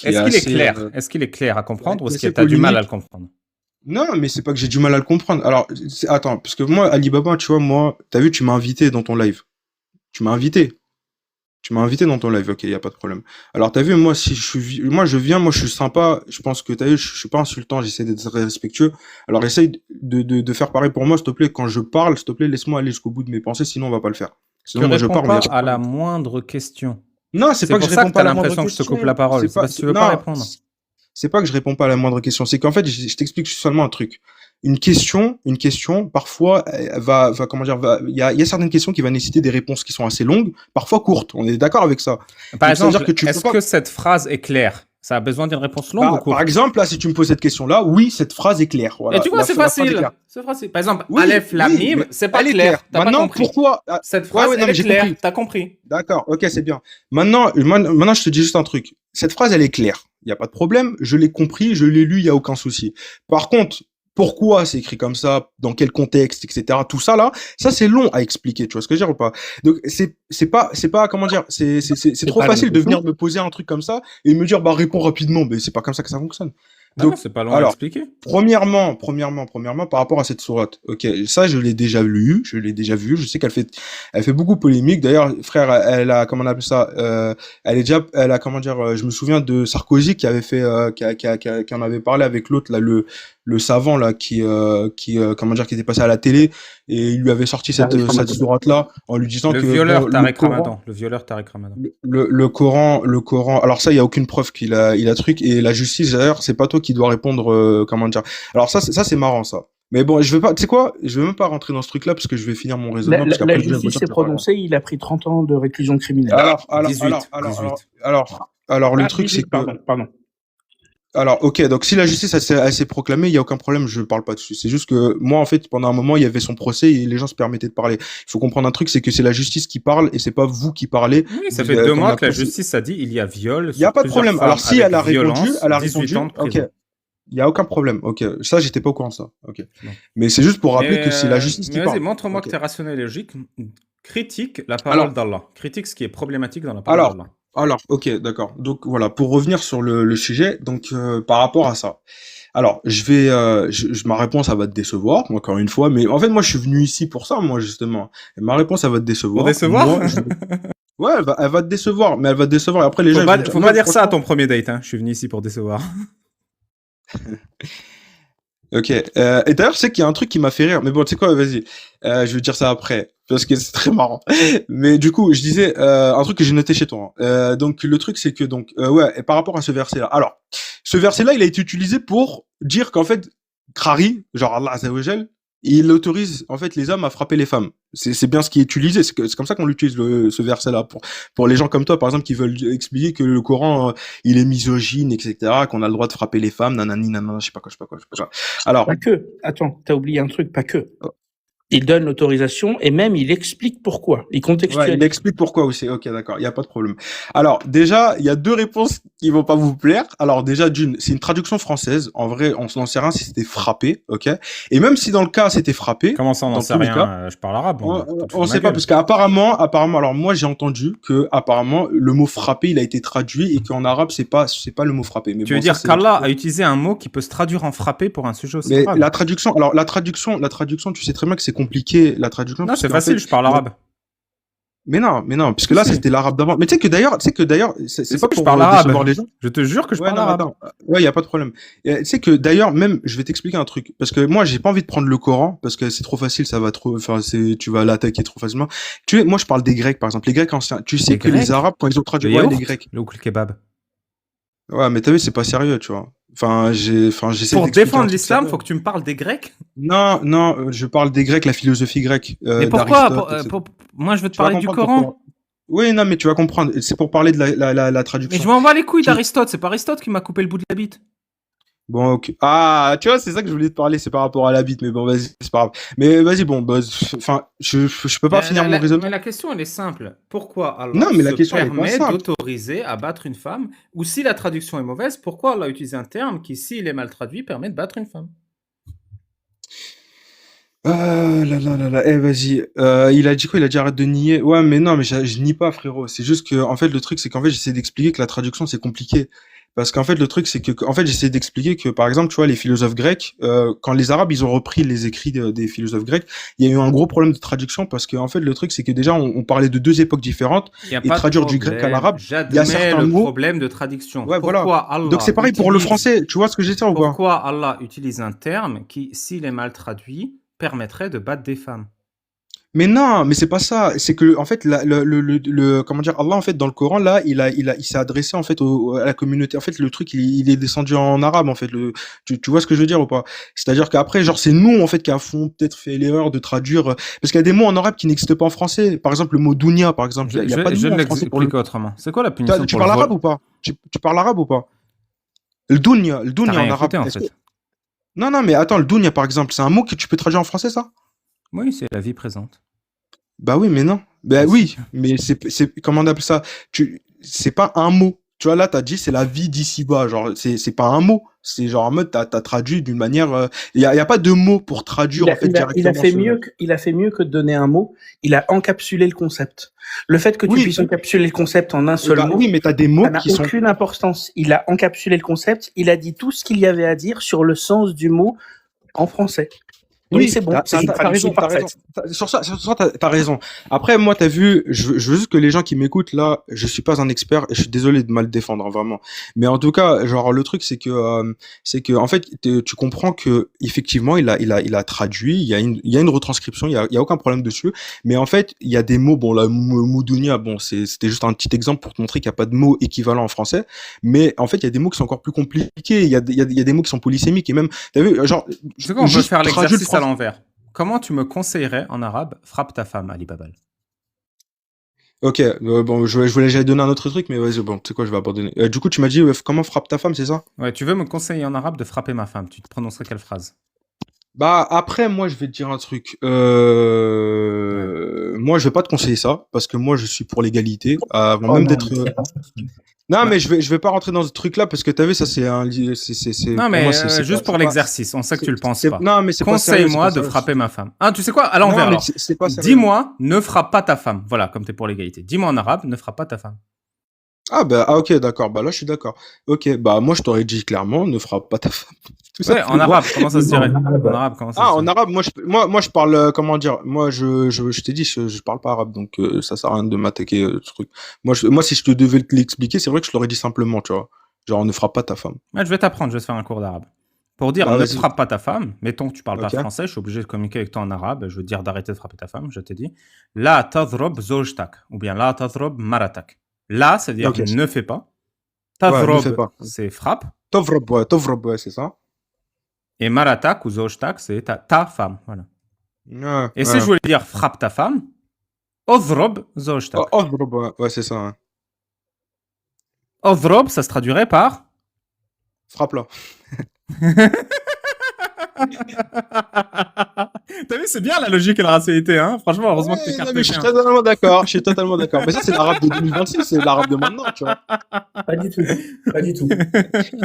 Est-ce qu'il est clair? Est-ce qu'il est clair à comprendre ou est-ce que tu as du mal à le comprendre? Non, mais c'est pas que j'ai du mal à le comprendre. Alors, attends, parce que moi, Alibaba, tu vois, t'as vu, tu m'as invité dans ton live. Tu m'as invité dans ton live, ok, y a pas de problème. Alors t'as vu, moi je viens, moi je suis sympa, je pense que t'as vu, je suis pas insultant, j'essaie d'être respectueux. Alors essaye de faire pareil pour moi, s'il te plaît, quand je parle, s'il te plaît, laisse-moi aller jusqu'au bout de mes pensées, sinon on va pas le faire. Sinon moi je parle pas à la moindre question. Non, c'est pas que je réponds pas à la moindre question. C'est pour ça que t'as l'impression que je te coupe la parole, c'est parce que tu veux pas répondre. C'est pas que je réponds pas à la moindre question, c'est qu'en fait, je t'explique seulement un truc. Une question, parfois, comment dire, il y a certaines questions qui vont nécessiter des réponses qui sont assez longues, parfois courtes. On est d'accord avec ça. Par exemple, est-ce que cette phrase est claire? Ça a besoin d'une réponse longue ou courte? Par exemple, là, si tu me poses cette question-là, oui, cette phrase est claire. Voilà. Et tu vois, c'est facile. C'est facile. Par exemple, Aleph Lam Mim, c'est pas clair. T'as pas compris. Pourquoi cette phrase elle est claire? T'as compris. D'accord, ok, c'est bien. Maintenant, je te dis juste un truc. Cette phrase, elle est claire. Il y a pas de problème. Je l'ai compris, je l'ai lu, il y a aucun souci. Par contre, pourquoi c'est écrit comme ça, dans quel contexte, etc. Tout ça là, ça c'est long à expliquer, tu vois ce que je veux dire ou pas? Donc c'est pas comment dire, c'est trop facile de venir me poser un truc comme ça et me dire bah réponds rapidement, mais c'est pas comme ça que ça fonctionne. Donc c'est pas long à expliquer. Premièrement, par rapport à cette sourate, ok, ça je l'ai déjà lu, je l'ai déjà vu, je sais qu'elle fait beaucoup polémique. D'ailleurs, frère, elle a comment on appelle ça, elle a comment dire, je me souviens de Sarkozy qui avait fait, qui en avait parlé avec l'autre là, le savant là qui comment dire, qui était passé à la télé et il lui avait sorti cette sourate là en lui disant le violeur Tariq Ramadan, le Coran, alors ça il y a aucune preuve qu'il a truc et la justice d'ailleurs c'est pas toi qui doit répondre comment dire. Alors ça c'est marrant ça. Mais bon, je veux pas, tu sais quoi? Je veux même pas rentrer dans ce truc-là parce que je vais finir mon raisonnement parce La qu'après je vais justice redire s'est que voilà. prononcée, il a pris 30 ans de réclusion criminelle. Alors, le Ah, truc, c'est 18, que, pardon. alors, ok, donc si la justice elle s'est proclamée, il y a aucun problème, je parle pas dessus. C'est juste que moi, en fait, pendant un moment, il y avait son procès et les gens se permettaient de parler. Il faut comprendre un truc, c'est que c'est la justice qui parle et c'est pas vous qui parlez. Oui, ça fait 2 Quand mois la que la procès- justice a dit il y a viol Il y a sur pas de plusieurs problème. femmes Alors, si avec elle a répondu, violence, elle a 18 répondu. ans de prison. Ok. Il y a aucun problème. Ok. Ça, j'étais pas au courant de ça. Ok. Bon. Mais c'est juste pour rappeler que c'est la justice qui Mais vas-y, parle. montre-moi Ok. que tu es rationnel et logique. Critique la parole Alors, d'Allah. Critique ce qui est problématique dans la parole alors, d'Allah. ok, d'accord. Donc voilà, pour revenir sur le sujet, donc par rapport à ça. Alors, ma réponse, elle va te décevoir, encore une fois, mais en fait, moi, je suis venu ici pour ça, moi, justement. Et ma réponse, elle va te décevoir. Pour décevoir Moi, ouais, elle va te décevoir, mais elle va te décevoir. Et après, les gens, ils vont dire, Faut non, pas dire ça à franchement- ton premier date, hein. Je suis venu ici pour décevoir. Ok. Et d'ailleurs, je sais qu'il y a un truc qui m'a fait rire, mais bon, tu sais quoi, vas-y. Je vais dire ça après, parce que c'est très marrant. Mais du coup, je disais un truc que j'ai noté chez toi. Donc, le truc, c'est que, ouais, et par rapport à ce verset-là. Alors, ce verset-là, il a été utilisé pour dire qu'en fait, Krari, genre Allah Azza wa Jal, il autorise en fait les hommes à frapper les femmes. C'est bien ce qui est utilisé. C'est comme ça qu'on l'utilise ce verset-là pour les gens comme toi, par exemple, qui veulent expliquer que le Coran il est misogyne, etc., qu'on a le droit de frapper les femmes, nanani, nanana, je sais pas quoi. Alors, Pas que. Attends, t'as oublié un truc, pas que. Il donne l'autorisation et même il explique pourquoi. Il ouais, contextualise. il explique pourquoi aussi. Ok, d'accord, il y a pas de problème. Alors, déjà, il y a deux réponses qui vont pas vous plaire. Alors, déjà, c'est une traduction française. En vrai, on n'en sait rien si c'était frappé, ok. Et même si dans le cas c'était frappé, Comment ça, on n'en dans sait tous les rien? cas, Je parle arabe. on sait pas parce qu'apparemment, alors moi j'ai entendu que apparemment le mot frappé il a été traduit et qu'en arabe c'est pas le mot frappé. Mais Tu bon, veux dire ça, c'est qu'Allah autre a chose. utilisé un mot qui peut se traduire en frappé pour un sujet aussi Mais grave? la traduction, tu sais très bien que c'est compliqué la traduction. Non, parce c'est qu'en facile, fait, je parle arabe. Mais non, puisque là Si. c'était l'arabe d'avant. Mais tu sais que d'ailleurs, c'est Si, pas je pour parle décevoir arabe. les gens. Je te jure que je Ouais, parle non, mais arabe. attends. Ouais, y a pas de problème. Et, tu sais que d'ailleurs, même, je vais t'expliquer un truc. Parce que moi, j'ai pas envie de prendre le Coran, parce que c'est trop facile, ça va trop, enfin, tu vas l'attaquer trop facilement. Moi, je parle des Grecs, par exemple. Les Grecs anciens. Tu sais Les que les Grecs? Arabes, quand ils ont traduit, Le ouais, yaourt? les Grecs. Le kebab. Ouais, mais t'as vu, c'est pas sérieux, tu vois. J'essaie Pour d'expliquer un défendre truc l'islam, sérieux. faut que tu me parles des Grecs? Non, je parle des Grecs, la philosophie grecque, Mais pourquoi? d'Aristote, etc. Moi, je veux te Tu vas parler du comprendre Coran. pourquoi. Oui, non, mais tu vas comprendre. C'est pour parler de la Mais traduction. je m'en bats les couilles Tu- d'Aristote. C'est pas Aristote qui m'a coupé le bout de la bite. Bon, ok. Ah, tu vois, c'est ça que je voulais te parler, c'est par rapport à la bite, mais bon, vas-y, c'est pas grave. Mais vas-y, bon, bah, enfin, je peux pas finir mon raisonnement. Mais la question, elle est simple. Pourquoi Allah Non, mais la se question, elle est pas permet simple. d'autoriser à battre une femme? Ou si la traduction est mauvaise, pourquoi Allah a utilisé un terme qui, s'il est mal traduit, permet de battre une femme? Ah là, vas-y. Il a dit quoi? Il a dit arrête de nier. Ouais, mais non, mais je nie pas, frérot. C'est juste que, en fait, le truc, c'est qu'en fait, j'essaie d'expliquer que la traduction, c'est compliqué. Parce qu'en fait, le truc, c'est que, en fait, j'essaie d'expliquer que, par exemple, tu vois, les philosophes grecs, quand les Arabes, ils ont repris les écrits des philosophes grecs, il y a eu un gros problème de traduction parce que, en fait, le truc, c'est que déjà, on parlait de deux époques différentes Il n'y a et pas de traduire du grec à problème. l'arabe, il y a J'admets certains le mots. problème de traduction. Ouais, voilà. Pourquoi Allah Donc c'est pareil pour le utilise- français. Tu vois ce que j'ai dit ou pas? Pourquoi Allah utilise un terme qui, s'il est mal traduit, permettrait de battre des femmes? Mais non, mais c'est pas ça. C'est que en fait, comment dire, Allah en fait dans le Coran là, il s'est adressé en fait à la communauté. En fait, le truc, il est descendu en arabe en fait. Tu vois ce que je veux dire ou pas? C'est-à-dire qu'après, genre, c'est nous en fait qui avons peut-être fait l'erreur de traduire parce qu'il y a des mots en arabe qui n'existent pas en français. Par exemple, le mot dunya, par exemple, il y a pas de Je mot en français pour le. l'explique autrement. C'est quoi la punition Tu pour le parles vol? arabe ou pas? Tu parles arabe ou pas? Le dunya T'as en rien arabe. écouté en est-ce fait. que- Non, mais attends, le dunya par exemple, c'est un mot que tu peux traduire en français, ça? Oui, c'est la vie présente. Bah oui, mais non. Bah oui, mais comment on appelle ça? C'est pas un mot. Tu vois, là, t'as dit, c'est la vie d'ici-bas. Genre, c'est pas un mot. C'est genre, en mode, t'as traduit d'une manière, y a pas de mot pour traduire, en fait, Il a directement. fait mieux que de donner un mot. Il a encapsulé le concept. Le fait que tu Oui. puisses encapsuler le concept en un seul Bah mot, oui, mais t'as des mots ça n'a qui sont. aucune importance. Il a encapsulé le concept. Il a dit tout ce qu'il y avait à dire sur le sens du mot en français. Donc Oui, c'est bon, c'est une t'as traduction raison, t'as raison. parfaite. Sur ça, t'as raison. Après, moi, t'as vu, je veux juste que les gens qui m'écoutent là, je suis pas un expert et je suis désolé de mal défendre, hein, vraiment. Mais en tout cas, genre, le truc, c'est que, en fait, tu comprends que, effectivement, il a traduit, il y a une retranscription, il y a aucun problème dessus. Mais en fait, il y a des mots, bon, la Moudounia, bon, c'était juste un petit exemple pour te montrer qu'il n'y a pas de mots équivalents en français. Mais en fait, il y a des mots qui sont encore plus compliqués. Il y a des mots qui sont polysémiques et même, t'as vu, genre, Tu sais quoi, on peut juste faire traduire le l'exercice à français. l'envers. Comment tu me conseillerais en arabe frappe ta femme, Ali Babal? Ok, bon, j'allais donner un autre truc, mais vas-y, bon, tu sais quoi, je vais abandonner. Du coup, tu m'as dit, comment frappe ta femme, c'est ça? Ouais, tu veux me conseiller en arabe de frapper ma femme. Tu te prononcerais quelle phrase? Bah, après, moi, je vais te dire un truc. Ouais. Moi, je vais pas te conseiller ça, parce que moi, je suis pour l'égalité, avant Oh même non, d'être. mais c'est pas ça. Non, Bah, mais je vais pas rentrer dans ce truc-là, parce que t'as vu, ça, non, pour moi, mais juste pour l'exercice, on sait que tu le penses pas. non, mais c'est pas sérieux, c'est Conseille-moi pas de sérieux. frapper ma femme. Ah, tu sais quoi? À Non, l'envers mais alors. c'est pas sérieux. Dis-moi, ne frappe pas ta femme. Voilà, comme t'es pour l'égalité. Dis-moi en arabe, ne frappe pas ta femme. Ah, bah, ok, d'accord, bah là, je suis d'accord. Ok, bah, moi, je t'aurais dit clairement, ne frappe pas ta femme. Tout Ouais, en simplement. arabe, comment ça se Non, dirait? non, En arabe, comment ça Ah, se en dirait? arabe, moi, je parle, comment dire, moi, je t'ai dit, je parle pas arabe, donc ça sert à rien de m'attaquer ce truc. Moi, si je te devais te l'expliquer, c'est vrai que je l'aurais dit simplement, tu vois. Genre, ne frappe pas ta femme. Ouais, je vais t'apprendre, je vais te faire un cours d'arabe. Pour dire Bah, ne vas-y. frappe pas ta femme, mettons que tu parles pas Ok. français, je suis obligé de communiquer avec toi en arabe, je veux te dire d'arrêter de frapper ta femme, je te dis la tadrob zojtak ou bien la tadrob maratak. La, c'est-à-dire Ok. ne fais pas. Ouais, ne fais Tadrob, pas. c'est frappe. Tovrob, ouais, c'est ça. Et maratak ou zojtak, c'est ta femme. Voilà. Ouais, Et si je ouais. voulais dire frappe ta femme, odrob zojtak. Ovrob, ouais, c'est ça, hein. Odrob, ça se traduirait par. Frappe-la. T'as vu, c'est bien la logique et la rationalité, hein. Franchement, heureusement que t'es Ouais, non, mais je suis cartésien. totalement d'accord, je suis totalement d'accord. Mais ça, c'est l'arabe de 2026, c'est l'arabe de maintenant, tu vois. Pas du tout. Pas du tout.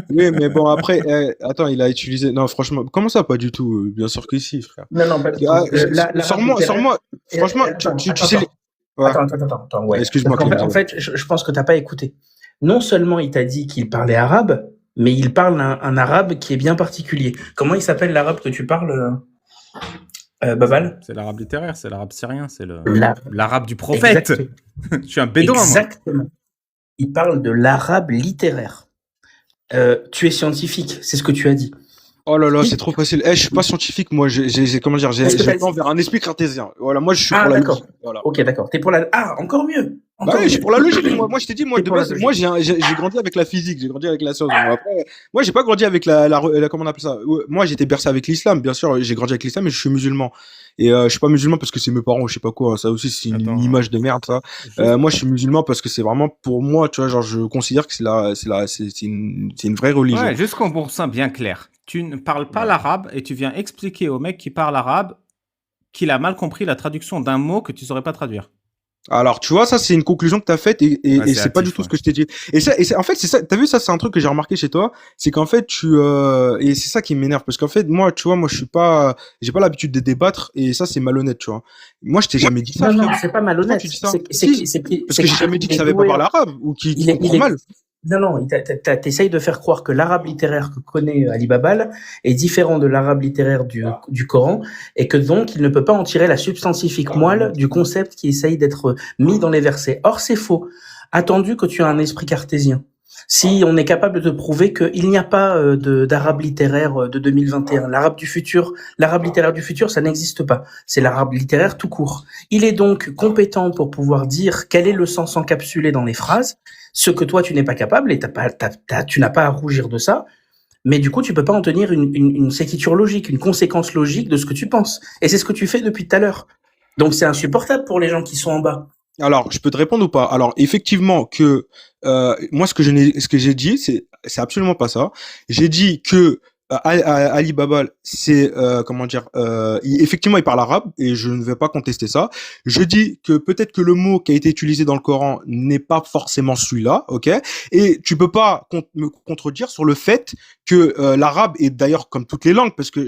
Oui, mais bon, après, attends, il a utilisé, non, franchement, comment ça, pas du tout? Bien sûr que si, frère. Non, non, pas du tout. Ah, L'arabe sors-moi, littéraire. franchement, Attends, tu attends, sais les... Ouais, attends, ouais. excuse-moi, Parce qu'en Clément, fait, en ouais. fait, je pense que t'as pas écouté. Non seulement il t'a dit qu'il parlait arabe, mais il parle un arabe qui est bien particulier. Comment il s'appelle l'arabe que tu parles, Baval? C'est l'arabe littéraire, c'est l'arabe syrien, c'est La- l'arabe du prophète. Exact- Je suis un bédouin, moi. Exactement. Il parle de l'arabe littéraire. Tu es scientifique, c'est ce que tu as dit. Oh là là, c'est trop facile. Je suis pas scientifique, moi, comment dire, Qu'est-ce que j'ai t'as tend dit vers un esprit cartésien. Voilà, moi, je suis Ah, pour la d'accord. logique. Voilà. Ok, d'accord. T'es pour la... Ah, encore mieux. Bah Encore oui, je suis mieux. pour la logique. Moi, je t'ai dit, moi, T'es de pour la base, logique. moi, j'ai grandi avec la physique, j'ai grandi avec la science. Bon, après, moi, j'ai pas grandi avec comment on appelle ça? Ouais, moi, j'ai été bercé avec l'islam, bien sûr, j'ai grandi avec l'islam, mais je suis musulman. Et je suis pas musulman parce que c'est mes parents, je sais pas quoi. Ça aussi, c'est une Attends, image de merde, ça. juste- Moi, je suis musulman parce que c'est vraiment pour moi, tu vois, genre, je considère que c'est une vraie religion. Ouais, juste qu'on pour ça bien clair. Tu ne parles pas Ouais. l'arabe et tu viens expliquer au mec qui parle arabe qu'il a mal compris la traduction d'un mot que tu saurais pas traduire. Alors, tu vois, ça, c'est une conclusion que t'as faite et Ouais, c'est c'est pas du hâtif, tout ouais. ce que je t'ai dit. En fait, c'est ça, t'as vu, ça, c'est un truc que j'ai remarqué chez toi, c'est qu'en fait, et c'est ça qui m'énerve, parce qu'en fait, moi, tu vois, moi, j'ai pas l'habitude de débattre, et ça, c'est malhonnête, tu vois. Moi, je t'ai jamais dit ça, Non, non, frère. c'est pas Pourquoi malhonnête. tu dis ça? C'est Parce que j'ai jamais dit qu'il savait pas parler arabe, ou qu'il comprend mal. Non, non, t'essayes de faire croire que l'arabe littéraire que connaît Ali Babal est différent de l'arabe littéraire du Coran et que donc il ne peut pas en tirer la substantifique moelle du concept qui essaye d'être mis dans les versets. Or, c'est faux. Attendu que tu as un esprit cartésien. Si on est capable de prouver qu'il n'y a pas d'arabe littéraire de 2021, l'arabe littéraire du futur, ça n'existe pas. C'est l'arabe littéraire tout court. Il est donc compétent pour pouvoir dire quel est le sens encapsulé dans les phrases, ce que toi tu n'es pas capable et tu n'as pas à rougir de ça. Mais du coup, tu peux pas en tenir une séquiture logique, une conséquence logique de ce que tu penses. Et c'est ce que tu fais depuis tout à l'heure. Donc c'est insupportable pour les gens qui sont en bas. Alors, je peux te répondre ou pas? Alors, effectivement que moi, ce que j'ai dit, c'est absolument pas ça. J'ai dit que Ali Babal, c'est comment dire, effectivement, il parle arabe et je ne vais pas contester ça. Je dis que peut-être que le mot qui a été utilisé dans le Coran n'est pas forcément celui-là, ok? Et tu peux pas me contredire sur le fait que l'arabe est d'ailleurs comme toutes les langues, parce que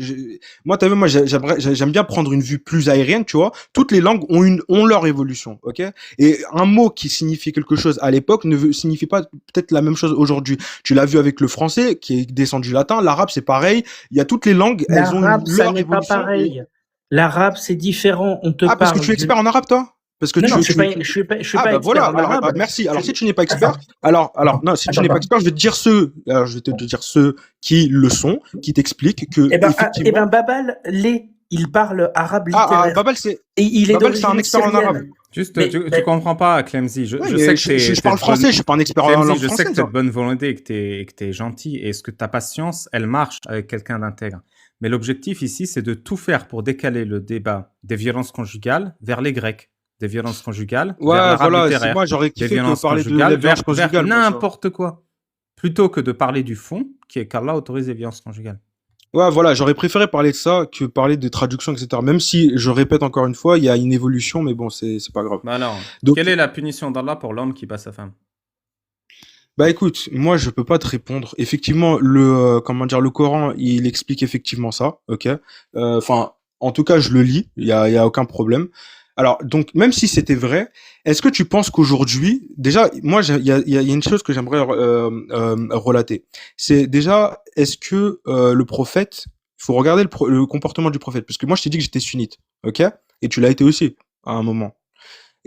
moi, t'as vu, moi, j'aime bien prendre une vue plus aérienne, tu vois. Toutes les langues ont leur évolution, ok? Et un mot qui signifiait quelque chose à l'époque ne signifie pas peut-être la même chose aujourd'hui. Tu l'as vu avec le français qui est descendu du latin. L'arabe, c'est pareil. Il y a toutes les langues, elles ont L'arabe, ça leur n'est pas évolution. pareil. L'arabe, c'est différent. On te Ah, parce que parle tu es expert en arabe, toi? Parce que Non, non, je suis tu... pas, je suis Ah, pas bah expert voilà. en Alors, arabe. merci. Alors, Je- si tu n'es pas expert, Attends, non, si tu attends, n'es pas attends. expert, je vais te dire je vais te dire ceux qui le sont, qui t'expliquent que, Eh ben, effectivement, Babal l'est. Il parle arabe ah, littéraire. Babel, Et il est Babel, c'est un d'origine expert en arabe. syrienne. Juste, Mais, tu comprends pas, Clemzy. Ouais, Je mais sais que t'es je parle de français, bonne... je suis pas un expert en Clemzy, langue je sais que française. t'es de bonne volonté et que t'es gentil et ce que ta patience, elle marche avec quelqu'un d'intègre. Mais l'objectif ici, c'est de tout faire pour décaler le débat des violences conjugales vers les Grecs, des violences conjugales vers Ouais, l'arabe voilà, c'est littéraire, moi, j'aurais des kiffé que violences parler de conjugales la violence vers conjugale, moi, ça. n'importe quoi, plutôt que de parler du fond, qui est qu'Allah autorise les violences conjugales. Ouais, voilà, j'aurais préféré parler de ça que parler des traductions, etc. Même si, je répète encore une fois, il y a une évolution, mais bon, c'est pas grave. Bah alors, Donc, quelle est la punition d'Allah pour l'homme qui bat sa femme? bah écoute, moi je peux pas te répondre. Effectivement, comment dire, le Coran, il explique effectivement ça, ok. Enfin, en tout cas, je le lis, il y a aucun problème. Alors, donc, même si c'était vrai, est-ce que tu penses qu'aujourd'hui, déjà, moi, il y a une chose que j'aimerais relater. C'est déjà, est-ce que le prophète, il faut regarder le comportement du prophète, parce que moi, je t'ai dit que j'étais sunnite, ok, et tu l'as été aussi à un moment.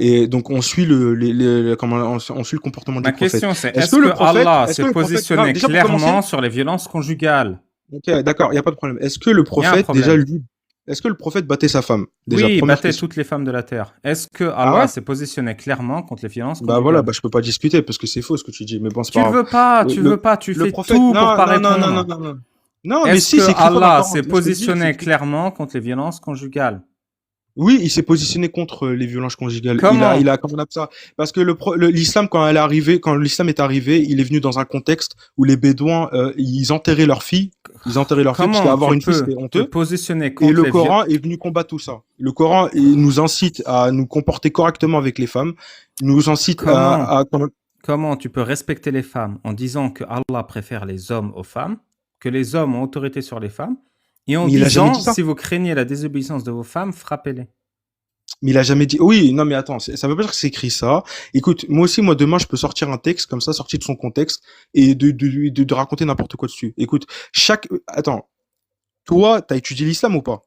Et donc on suit on suit le comportement Ma du prophète. question, c'est Est-ce est-ce que que le prophète, Allah est-ce s'est que le prophète, non, positionné déjà pour commencer, clairement sur les violences conjugales? ok, d'accord, il y a pas de problème. Est-ce que le Il y a un prophète déjà problème. lui, est-ce que le prophète battait sa femme? Déjà, Oui, il première battait question. toutes les femmes de la terre. Est-ce que Ah Allah ouais? s'est positionné clairement contre les violences Bah voilà, conjugales? bah je peux pas discuter parce que c'est faux ce que tu dis, mais bon, c'est Tu pas le grave. veux pas, tu Le, veux pas, tu le fais prophète, tout pour non, pas non, non, non, non, répondre. non, non. Non, mais Est-ce si, que c'est écrit quoi dans Allah le Coran? s'est Là, je te dis, c'est positionné écrit. clairement contre les violences conjugales? Oui, il s'est positionné contre les violences conjugales. Comment? Comment on appelle ça? Parce que l'islam, quand l'islam est arrivé, il est venu dans un contexte où les Bédouins, ils enterraient leurs filles, parce Comment qu'avoir tu une fille, c'était peux te honteux. positionner Et contre le les violences? Coran est venu combattre tout ça. Le Coran, il nous incite à nous comporter correctement avec les femmes, nous incite Comment? comment- Comment tu peux respecter les femmes en disant que Allah préfère les hommes aux femmes, que les hommes ont autorité sur les femmes, et en mais il a jamais dit disant, ça. si vous craignez la désobéissance de vos femmes, frappez-les. Mais il a jamais dit. Oui, non, mais attends, ça veut pas dire que c'est écrit ça. Écoute, moi aussi, moi demain, je peux sortir un texte comme ça, sorti de son contexte, et de raconter n'importe quoi dessus. Écoute, attends, toi, t'as étudié l'islam ou pas?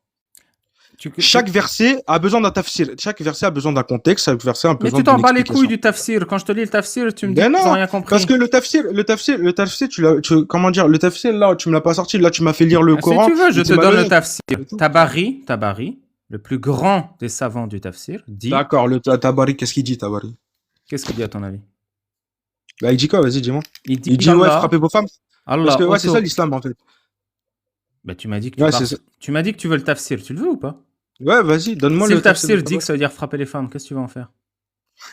Chaque verset a besoin d'un tafsir. Chaque verset a besoin d'un contexte. Chaque verset a Mais besoin tu t'en d'une bats les couilles explication. du tafsir. Quand je te lis le tafsir, tu me dis Ben que tu n'as non, rien compris. parce que le tafsir, comment dire, le tafsir, là, tu me l'as pas sorti. Là, tu m'as fait lire le Si Coran. tu veux, je et te tu m'as donne donné. le tafsir. Tabari, le plus grand des savants du tafsir, dit... D'accord, le Tabari, qu'est-ce qu'il dit, Tabari? Qu'est-ce qu'il dit à ton avis? Bah, il dit quoi? Vas-y, dis-moi. Il dit Il dit, ouais, qu'Allah... frappez vos femmes. Parce Allah que, ouais, c'est ça auto... l'islam, en fait. Bah, tu m'as dit que tu Ouais, pars... c'est ça. Tu m'as dit que tu veux le tafsir. Tu le veux ou pas? Ouais, vas-y, donne-moi Si le le tafsir de tafsir dit Tabari. que ça veut dire frapper les femmes, qu'est-ce que tu vas en faire?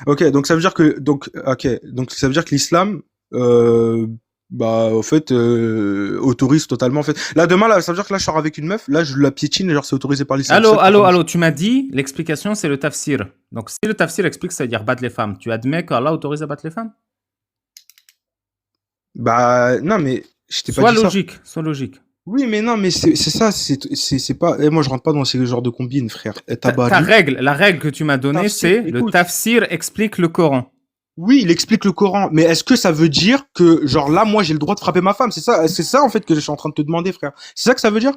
Ok, donc ça veut dire que, donc ça veut dire que l'islam, bah, au fait, autorise totalement, en fait. Là, demain, là, ça veut dire que là, je sors avec une meuf, là, je la piétine, et genre, c'est autorisé par l'islam. Allô, tu m'as dit, l'explication, c'est le tafsir. Donc, si le tafsir explique que ça veut dire battre les femmes, tu admets qu'Allah autorise à battre les femmes? Bah, non, mais, je t'ai pas Sois dit ça. Sois logique. Oui, mais non, mais c'est ça, c'est pas, moi, je rentre pas dans ces genres de combines, frère. Tabari. La règle que tu m'as donnée, c'est le écoute. tafsir explique le Coran. Oui, il explique le Coran, mais est-ce que ça veut dire que, genre, là, moi, j'ai le droit de frapper ma femme? C'est ça, en fait, que je suis en train de te demander, frère. C'est ça que ça veut dire?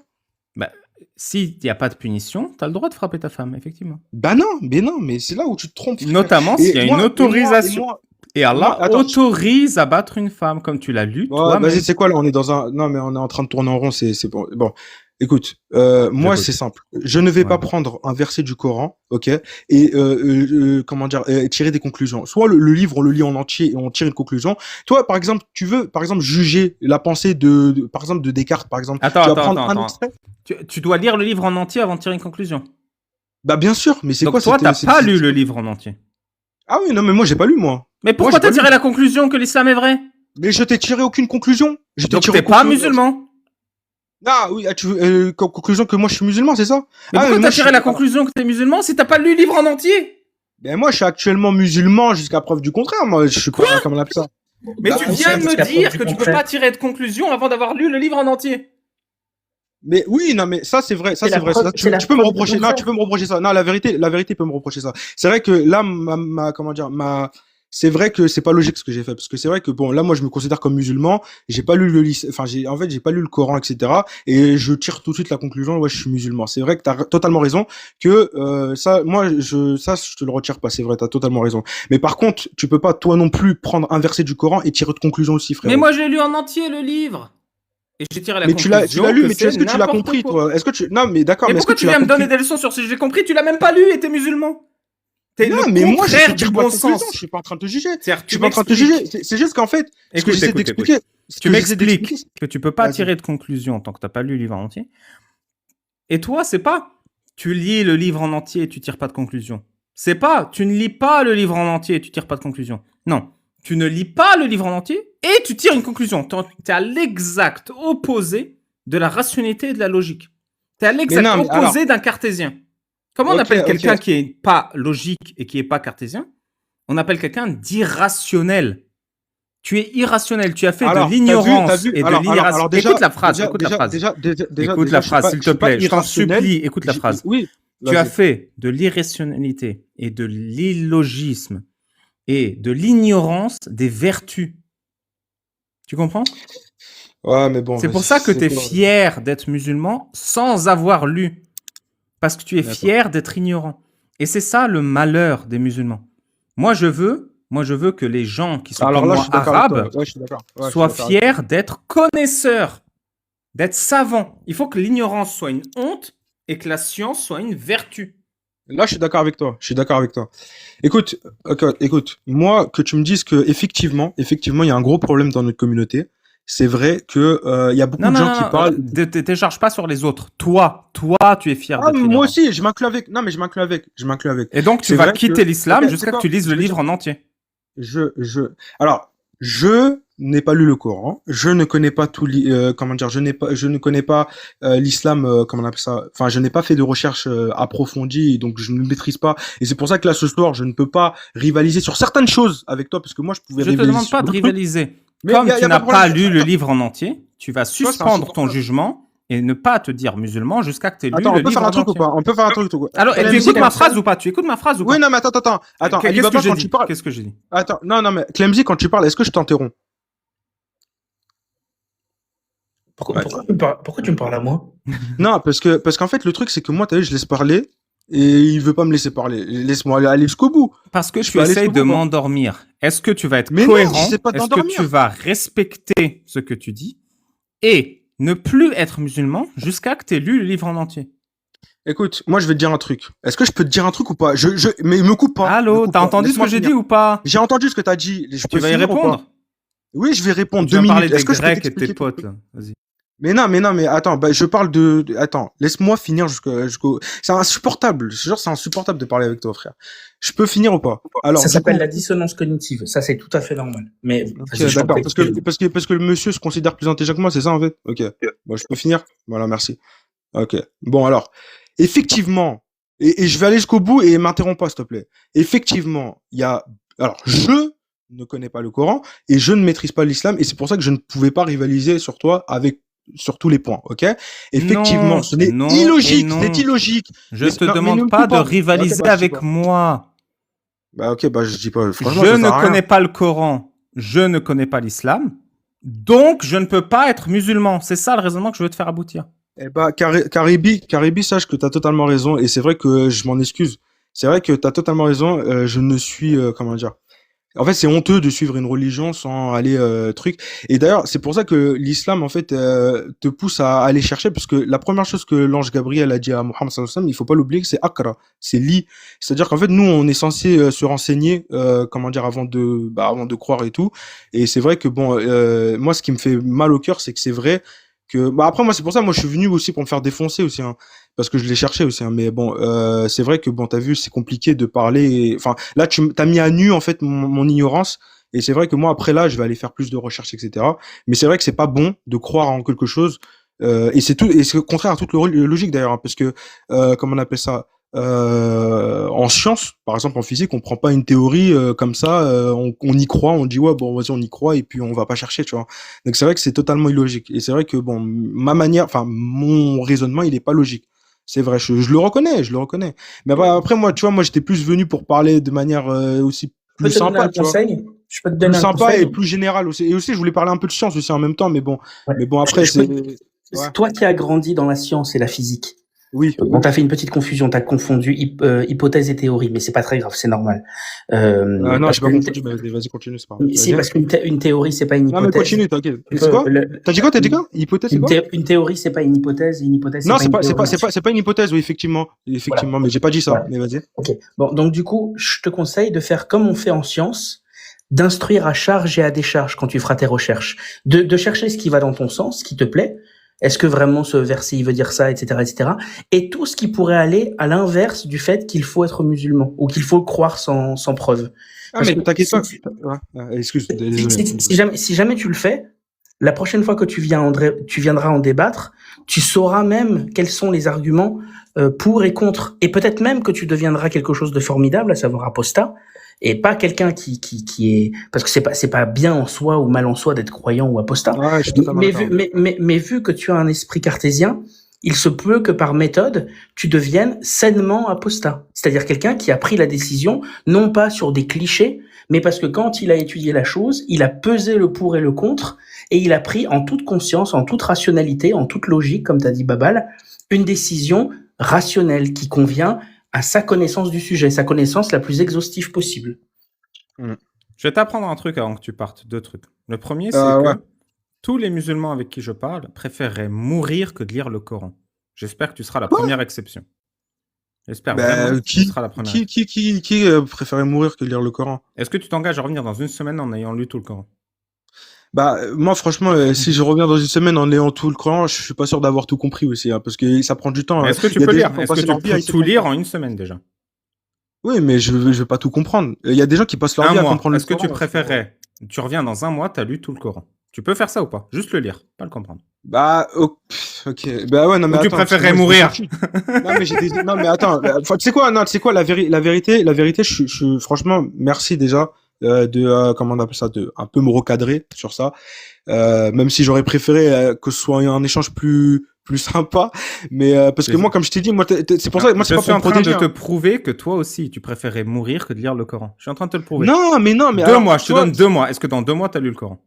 Bah, s'il n'y a pas de punition, tu as le droit de frapper ta femme, effectivement. Bah non, mais c'est là où tu te trompes, frère. Notamment s'il y a une autorisation. Et Allah attends, autorise à battre une femme, comme tu l'as lu. Ouais, toi-même. vas-y, c'est quoi là? On est dans un. Non, mais on est en train de tourner en rond. C'est bon. Bon, écoute, moi c'est simple. Je ne vais pas prendre un verset du Coran, ok, et comment dire, tirer des conclusions. Soit le livre on le lit en entier et on tire une conclusion. Toi, par exemple, tu veux, par exemple, juger la pensée par exemple, de Descartes, par exemple. Attends. Tu dois lire le livre en entier avant de tirer une conclusion. Bah bien sûr, mais c'est quoi? Donc toi, t'as pas lu le livre en entier. Ah oui, non, mais moi j'ai pas lu moi. Mais pourquoi t'as tiré la conclusion que l'islam est vrai? Mais je t'ai tiré aucune conclusion. Donc t'es pas musulman? Ah oui, conclusion que moi je suis musulman, c'est ça? Mais pourquoi t'as tiré la conclusion que t'es musulman si t'as pas lu le livre en entier? Ben moi je suis actuellement musulman jusqu'à preuve du contraire. Moi je suis pas comme on appelle ça. Mais tu viens de me dire que tu peux pas tirer de conclusion avant d'avoir lu le livre en entier. Mais oui, non, mais ça c'est vrai, ça c'est vrai. Tu peux me reprocher, non, tu peux me reprocher ça. Non, la vérité peut me reprocher ça. C'est vrai que là, comment dire, c'est vrai que c'est pas logique ce que j'ai fait, parce que c'est vrai que bon, là, moi, je me considère comme musulman, j'ai pas lu enfin, en fait, j'ai pas lu le Coran, etc. Et je tire tout de suite la conclusion, ouais, je suis musulman. C'est vrai que t'as totalement raison, que ça, je te le retire pas. C'est vrai, t'as totalement raison. Mais par contre, tu peux pas toi non plus prendre un verset du Coran et tirer de conclusion aussi, Mais frérot. moi, j'ai lu en entier le livre. Et j'ai tiré la Mais tu l'as conclusion lu, que mais c'est est-ce que tu l'as n'importe compris, quoi. toi? Est-ce que tu, non, mais d'accord, Mais mais est-ce que pourquoi tu tu l'as viens me donner compris? des leçons sur si j'ai compris? Tu l'as même pas lu et t'es musulman. T'es Non, le mais moi, je te contraire tire du pas de bon conclusion. sens. Je suis pas en train de te juger. C'est-à-dire, Je tu suis pas en train de te juger. m'expliques. C'est juste qu'en fait, ce que Écoute, j'essaie écoute, écoute. d'expliquer, ce Tu que j'essaie d'expliquer, m'expliques que tu peux pas vas-y. tirer de conclusion tant que t'as pas lu le livre en entier. Et toi, c'est pas tu lis le livre en entier et tu tires pas de conclusion. C'est pas tu ne lis pas le livre en entier et tu tires pas de conclusion. Non, tu ne lis pas le livre en entier et tu tires une conclusion. T'es à l'exact opposé de la rationalité et de la logique. T'es à Mais l'exact non, mais alors, opposé d'un cartésien. Comment on ok, appelle ok. quelqu'un qui est pas logique et qui est pas cartésien? On appelle quelqu'un d'irrationnel. Tu es irrationnel. Tu as fait de Alors, t'as l'ignorance vu, et de alors l'irration. déjà, Écoute la phrase. Écoute la phrase. Écoute la je suis phrase, pas, s'il je te suis pas plaît. Je t'en irrationnel. supplie, écoute la phrase. Oui, Tu as vas-y. fait de l'irrationalité et de l'illogisme et de l'ignorance des vertus. Tu comprends? Ouais, mais bon, C'est vas-y, pour ça que c'est tu es quoi? fier d'être musulman sans avoir lu. Parce que tu es D'accord. fier d'être ignorant. Et c'est ça le malheur des musulmans. Moi, je veux que les gens qui sont Alors comme là, je moi suis d'accord avec toi. arabes Ouais, je suis d'accord. Ouais, je suis soient d'accord avec toi. fiers d'être connaisseurs, d'être savants. Il faut que l'ignorance soit une honte et que la science soit une vertu. Là, je suis d'accord avec toi. Je suis d'accord avec toi. Écoute, écoute, moi, que tu me dises que effectivement, il y a un gros problème dans notre communauté. C'est vrai que il y a beaucoup Non, de non, gens non, qui non, parlent. ne télécharge pas sur les autres. Toi, tu es fier Ah, d'être moi ignorant. aussi, je m'inclus avec. Non, mais je m'inclus avec. Je m'inclus avec. Et donc, tu C'est vas vrai quitter que. l'islam Ok, jusqu'à c'est que quoi? tu lises le Je vais livre dire. en entier. Alors, je n'ai pas lu le Coran. Je ne connais pas comment dire. Je ne connais pas l'islam. Comment on appelle ça? Enfin, je n'ai pas fait de recherche approfondie, donc je ne le maîtrise pas. Et c'est pour ça que là, ce soir, je ne peux pas rivaliser sur certaines choses avec toi, parce que moi, je pouvais Je te rivaliser demande sur pas de d'autres trucs. rivaliser. Mais Comme y tu a pas n'as de pas problème. lu le Attends, livre en entier, tu vas tu vois, c'est suspendre ton insupportable. jugement et ne pas te dire musulman jusqu'à que tu aies lu Attends, le on peut faire livre un en truc ou entier. pas? On peut faire un truc ou quoi? Alors, et tu Clemzy, écoutes ma quand... phrase ou pas? Tu écoutes ma phrase ou Oui, pas? non, mais attends. Attends, Qu'est-ce que Alibaba, j'ai quand tu dit? parles. Qu'est-ce que j'ai dit? Attends, non, mais Clemzy, quand tu parles, est-ce que je t'interromps? Ouais. Pourquoi tu me parles à moi? Non, parce qu'en fait, le truc, c'est que moi, t'as vu, je laisse parler et il veut pas me laisser parler. Laisse-moi aller jusqu'au bout. Parce que Je tu peux aller essayes jusqu'au de bout, quoi. m'endormir. Est-ce que tu vas être Mais non, cohérent? j'essaie pas Est-ce que tu d'endormir. vas respecter ce que tu dis et ne plus être musulman jusqu'à que tu aies lu le livre en entier? Écoute, moi, je vais te dire un truc. Est-ce que je peux te dire un truc ou pas? Mais me coupe pas. Me Allô, coupe t'as pas. entendu ce Laisse-moi que j'ai finir. dit ou pas? J'ai entendu ce que t'as dit. Je Tu peux vas y finir ou pas? répondre? Oui, je vais répondre. Tu 2 vas me parler minutes. des Est-ce que je peux Grecs et de tes t'expliquer ton potes, truc? là. Vas-y. Mais non, mais attends, bah, je parle attends, laisse-moi finir jusqu'au, c'est insupportable. Je te jure, c'est insupportable de parler avec toi, frère. Je peux finir ou pas? Alors, Ça du s'appelle coup, la dissonance cognitive. Ça, c'est tout à fait normal. Mais ok, vas-y, je t'en d'accord, prie. parce que le monsieur se considère plus intelligent que moi, c'est ça, en fait? Ok. Bon, je peux finir? Voilà, merci. Ok. Bon, alors, effectivement, et je vais aller jusqu'au bout et m'interromps pas, s'il te plaît. Effectivement, alors, je ne connais pas le Coran et je ne maîtrise pas l'islam et c'est pour ça que je ne pouvais pas rivaliser sur toi sur tous les points, ok? Effectivement, Non, ce n'est non, illogique, et non. c'est illogique. Je Mais te non, mais ne demande me pas coupe de pas. rivaliser Ok, bah, je dis avec pas. moi. Bah, ok, bah, je dis pas. Franchement, Je ça ne sert à rien. connais pas le Coran, je ne connais pas l'islam, donc je ne peux pas être musulman. C'est ça le raisonnement que je veux te faire aboutir. Eh bah, Caribi, sache que t'as totalement raison, et c'est vrai que je m'en excuse. C'est vrai que t'as totalement raison, je ne suis, comment dire. En fait, c'est honteux de suivre une religion sans aller truc. Et d'ailleurs, c'est pour ça que l'islam, en fait, te pousse à aller chercher, parce que la première chose que l'ange Gabriel a dit à Mohammed sallallahu alayhi wa sallam, il faut pas l'oublier, c'est Akra, c'est lit. C'est-à-dire qu'en fait, nous, on est censé se renseigner, comment dire, avant de croire et tout. Et c'est vrai que bon, moi, ce qui me fait mal au cœur, c'est que c'est vrai que, bah après, moi, c'est pour ça, moi, je suis venu aussi pour me faire défoncer aussi, hein, parce que je l'ai cherché aussi, hein, mais bon, c'est vrai que bon, t'as vu, c'est compliqué de parler. Enfin, là, t'as mis à nu en fait mon ignorance, et c'est vrai que moi, après là, je vais aller faire plus de recherches, etc. Mais c'est vrai que c'est pas bon de croire en quelque chose, et c'est tout, et c'est contraire à toute logique d'ailleurs, hein, parce que comment on appelle ça? En science, par exemple en physique, on prend pas une théorie comme ça, on y croit, on dit ouais bon vas-y on y croit et puis on va pas chercher, tu vois. Donc c'est vrai que c'est totalement illogique et c'est vrai que bon mon raisonnement il est pas logique. C'est vrai, je le reconnais, je le reconnais. Mais après moi tu vois moi j'étais plus venu pour parler de manière aussi Je peux plus te donner sympa, un tu vois. conseil. Je peux te Plus donner un sympa et conseil. plus général aussi. Et aussi, je voulais parler un peu de science aussi en même temps, Ouais. mais bon, Je, après, je peux, ouais, toi qui as grandi dans la science et la physique, oui. bon, t'as fait une petite confusion, t'as confondu hypothèse et théorie, mais c'est pas très grave, c'est normal. Non, Parce j'ai pas que confondu, mais vas-y, continue, c'est pas grave. si, Vas-y. parce qu'une théorie, c'est pas une Non, mais hypothèse. continue, t'inquiète. Tu C'est peux, quoi? T'as dit quoi? Hypothèse, c'est quoi? une théorie, c'est pas une hypothèse, et une hypothèse, c'est Non, pas une théorie. c'est pas une hypothèse, oui, Voilà. effectivement, mais j'ai pas dit ça, Voilà. mais vas-y. Ok. Bon, donc du coup, je te conseille de faire comme on fait en science, d'instruire à charge et à décharge quand tu feras tes recherches, de chercher ce qui va dans ton sens, ce qui te plaît. Est-ce que vraiment ce verset il veut dire ça, etc., etc. Et tout ce qui pourrait aller à l'inverse du fait qu'il faut être musulman ou qu'il faut le croire sans preuve. Ah, Parce mais que t'inquiète pas. Ouais, excuse, désolé. si jamais tu le fais, la prochaine fois que tu viendras en débattre, tu sauras même quels sont les arguments pour et contre. Et peut-être même que tu deviendras quelque chose de formidable, à savoir apostat, et pas quelqu'un qui est... Parce que c'est pas bien en soi ou mal en soi d'être croyant ou apostat. Ouais, je suis totalement d'accord. Mais vu que tu as un esprit cartésien, il se peut que par méthode, tu deviennes sainement apostat. C'est-à-dire quelqu'un qui a pris la décision, non pas sur des clichés, mais parce que quand il a étudié la chose, il a pesé le pour et le contre, et il a pris en toute conscience, en toute rationalité, en toute logique, comme t'as dit Babal, une décision rationnelle qui convient à sa connaissance du sujet, sa connaissance la plus exhaustive possible. Je vais t'apprendre un truc avant que tu partes. 2 trucs. Le premier, c'est Ouais. que tous les musulmans avec qui je parle préféreraient mourir que de lire le Coran. J'espère que tu seras la première exception. J'espère vraiment que tu seras la première. Qui préférait mourir que lire le Coran? Est-ce que tu t'engages à revenir dans une semaine en ayant lu tout le Coran? Bah, moi, franchement, si je reviens dans une semaine en ayant tout le Coran, je suis pas sûr d'avoir tout compris aussi, hein, parce que ça prend du temps. Mais est-ce que tu Il y a peux des lire? gens qui ont Est-ce que passé leur tu vie à peux essayer tout de lire en comprendre. une semaine déjà? Oui, mais je vais pas tout comprendre. Il y a des gens qui passent leur Un vie à mois. comprendre le Est-ce que tu Coran. préférerais? Tu reviens dans un mois, tu as lu tout le Coran. Tu peux faire ça ou pas? Juste le lire, pas le comprendre. Bah, ok. Bah ouais, non, mais Ou tu attends, parce que préférerais moi, j'ai des mourir? études. Non, mais non, mais attends. Enfin, tu sais quoi? Non, tu sais quoi? La vérité, franchement, merci déjà comment on appelle ça, de un peu me recadrer sur ça. Même si j'aurais préféré que ce soit un échange plus sympa, mais parce que moi, comme je t'ai dit, moi, c'est pour ça que moi, c'est Je pas suis pour en me train protéger. de te Hein. prouver que toi aussi, tu préférais mourir que de lire le Coran. Je suis en train de te le prouver. Non, mais 2 alors, mois, je te tu vois, donne 2 mois. Est-ce que dans 2 mois, tu as lu le Coran?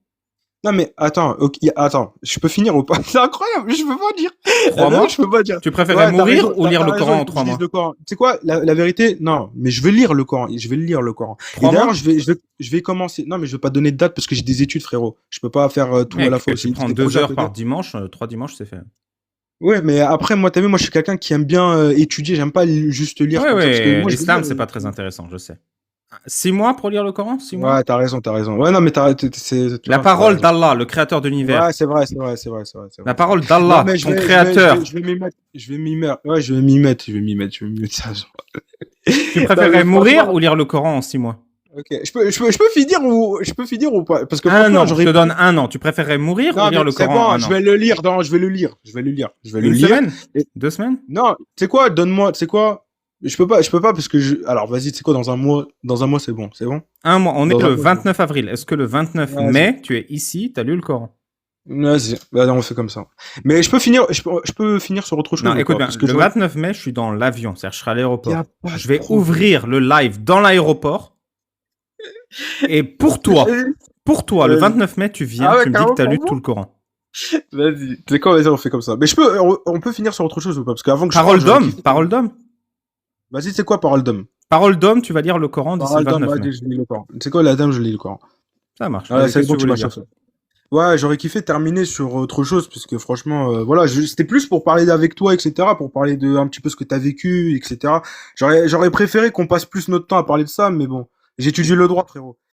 non, mais attends, attends, je peux finir ou pas? C'est incroyable, je peux pas dire. 3 mois? Je peux pas dire. Tu préférais Ouais, t'as mourir raison, ou lire t'as le raison, Coran il en faut que 3 je lise mois? le Coran. Tu sais quoi, la vérité, non, mais je vais lire le Coran, je vais lire le Coran. 3 Et d'ailleurs, mois? je vais commencer. Non, mais je vais pas donner de date parce que j'ai des études, frérot. Je peux pas faire tout à la Mec, fois tu aussi. prends Des 2 projets à heures côté. par dimanche, 3 dimanches, c'est fait. Ouais, mais après, moi, t'as vu, moi, je suis quelqu'un qui aime bien étudier, j'aime pas juste lire Ouais, comme ça, parce que ouais, moi, je veux l'islam, lire. c'est pas très intéressant, je sais. 6 mois pour lire le Coran? 6 mois? Ouais, t'as raison, t'as raison. Ouais, non, mais tu La vois, parole raison. d'Allah, le créateur de l'univers. Ouais, c'est vrai. La parole Non, d'Allah, mais ton créateur. je vais m'y mettre. Ouais, je vais m'y mettre ça. Genre. Tu Non, préférerais mais mourir franchement, ou lire le Coran en 6 mois? ok. Je peux finir ou pas? Parce que Un franchement, an, je te donne 1 an. Tu préférerais mourir ou non, lire mais le c'est Coran bon, un je an? vais le lire. Non, je vais le lire. Je vais le Une lire. semaine? Et- 2 semaines? Non, tu sais quoi? Donne-moi, tu sais quoi? Je peux pas parce que alors, vas-y, tu sais quoi? Dans un mois, c'est bon. C'est bon? Un mois. On est Dans un le mois, c'est bon. 29 avril. Est-ce que le 29 Vas-y. mai, tu es ici, tu as lu le Coran? Vas-y. Bah, on fait comme ça. Mais je peux finir sur autre chose Non, ou écoute pas? bien, Parce que le 29 mai, je suis dans l'avion, c'est-à-dire je serai à y l'aéroport. a pas Je vais de problème. ouvrir le live dans l'aéroport. Et pour toi, le Vas-y. 29 mai, tu viens, Ah ouais, tu me dis que tu as lu carrément. tout le Coran. Vas-y. Tu sais quoi? Vas-y, on fait comme ça. Mais on peut finir sur autre chose ou pas? Parce qu'avant que je Parole parle, j'aurais d'homme, kiffé. parole d'homme. Vas-y, c'est quoi, parole d'homme? Parole d'homme, tu vas lire le Coran d'ici le Parole d'homme, 29 mai. vas-y, je lis le Coran. C'est quoi, la dame, je lis le Coran. Ça marche. Ouais, Vas-y, c'est qu'est-ce bon, que tu tu voulais m'as dire? chauffé. Ouais, j'aurais kiffé terminer sur autre chose, puisque franchement, voilà, c'était plus pour parler avec toi, etc., pour parler de un petit peu ce que t'as vécu, etc. J'aurais préféré qu'on passe plus notre temps à parler de ça, mais bon, j'étudie le droit, frérot.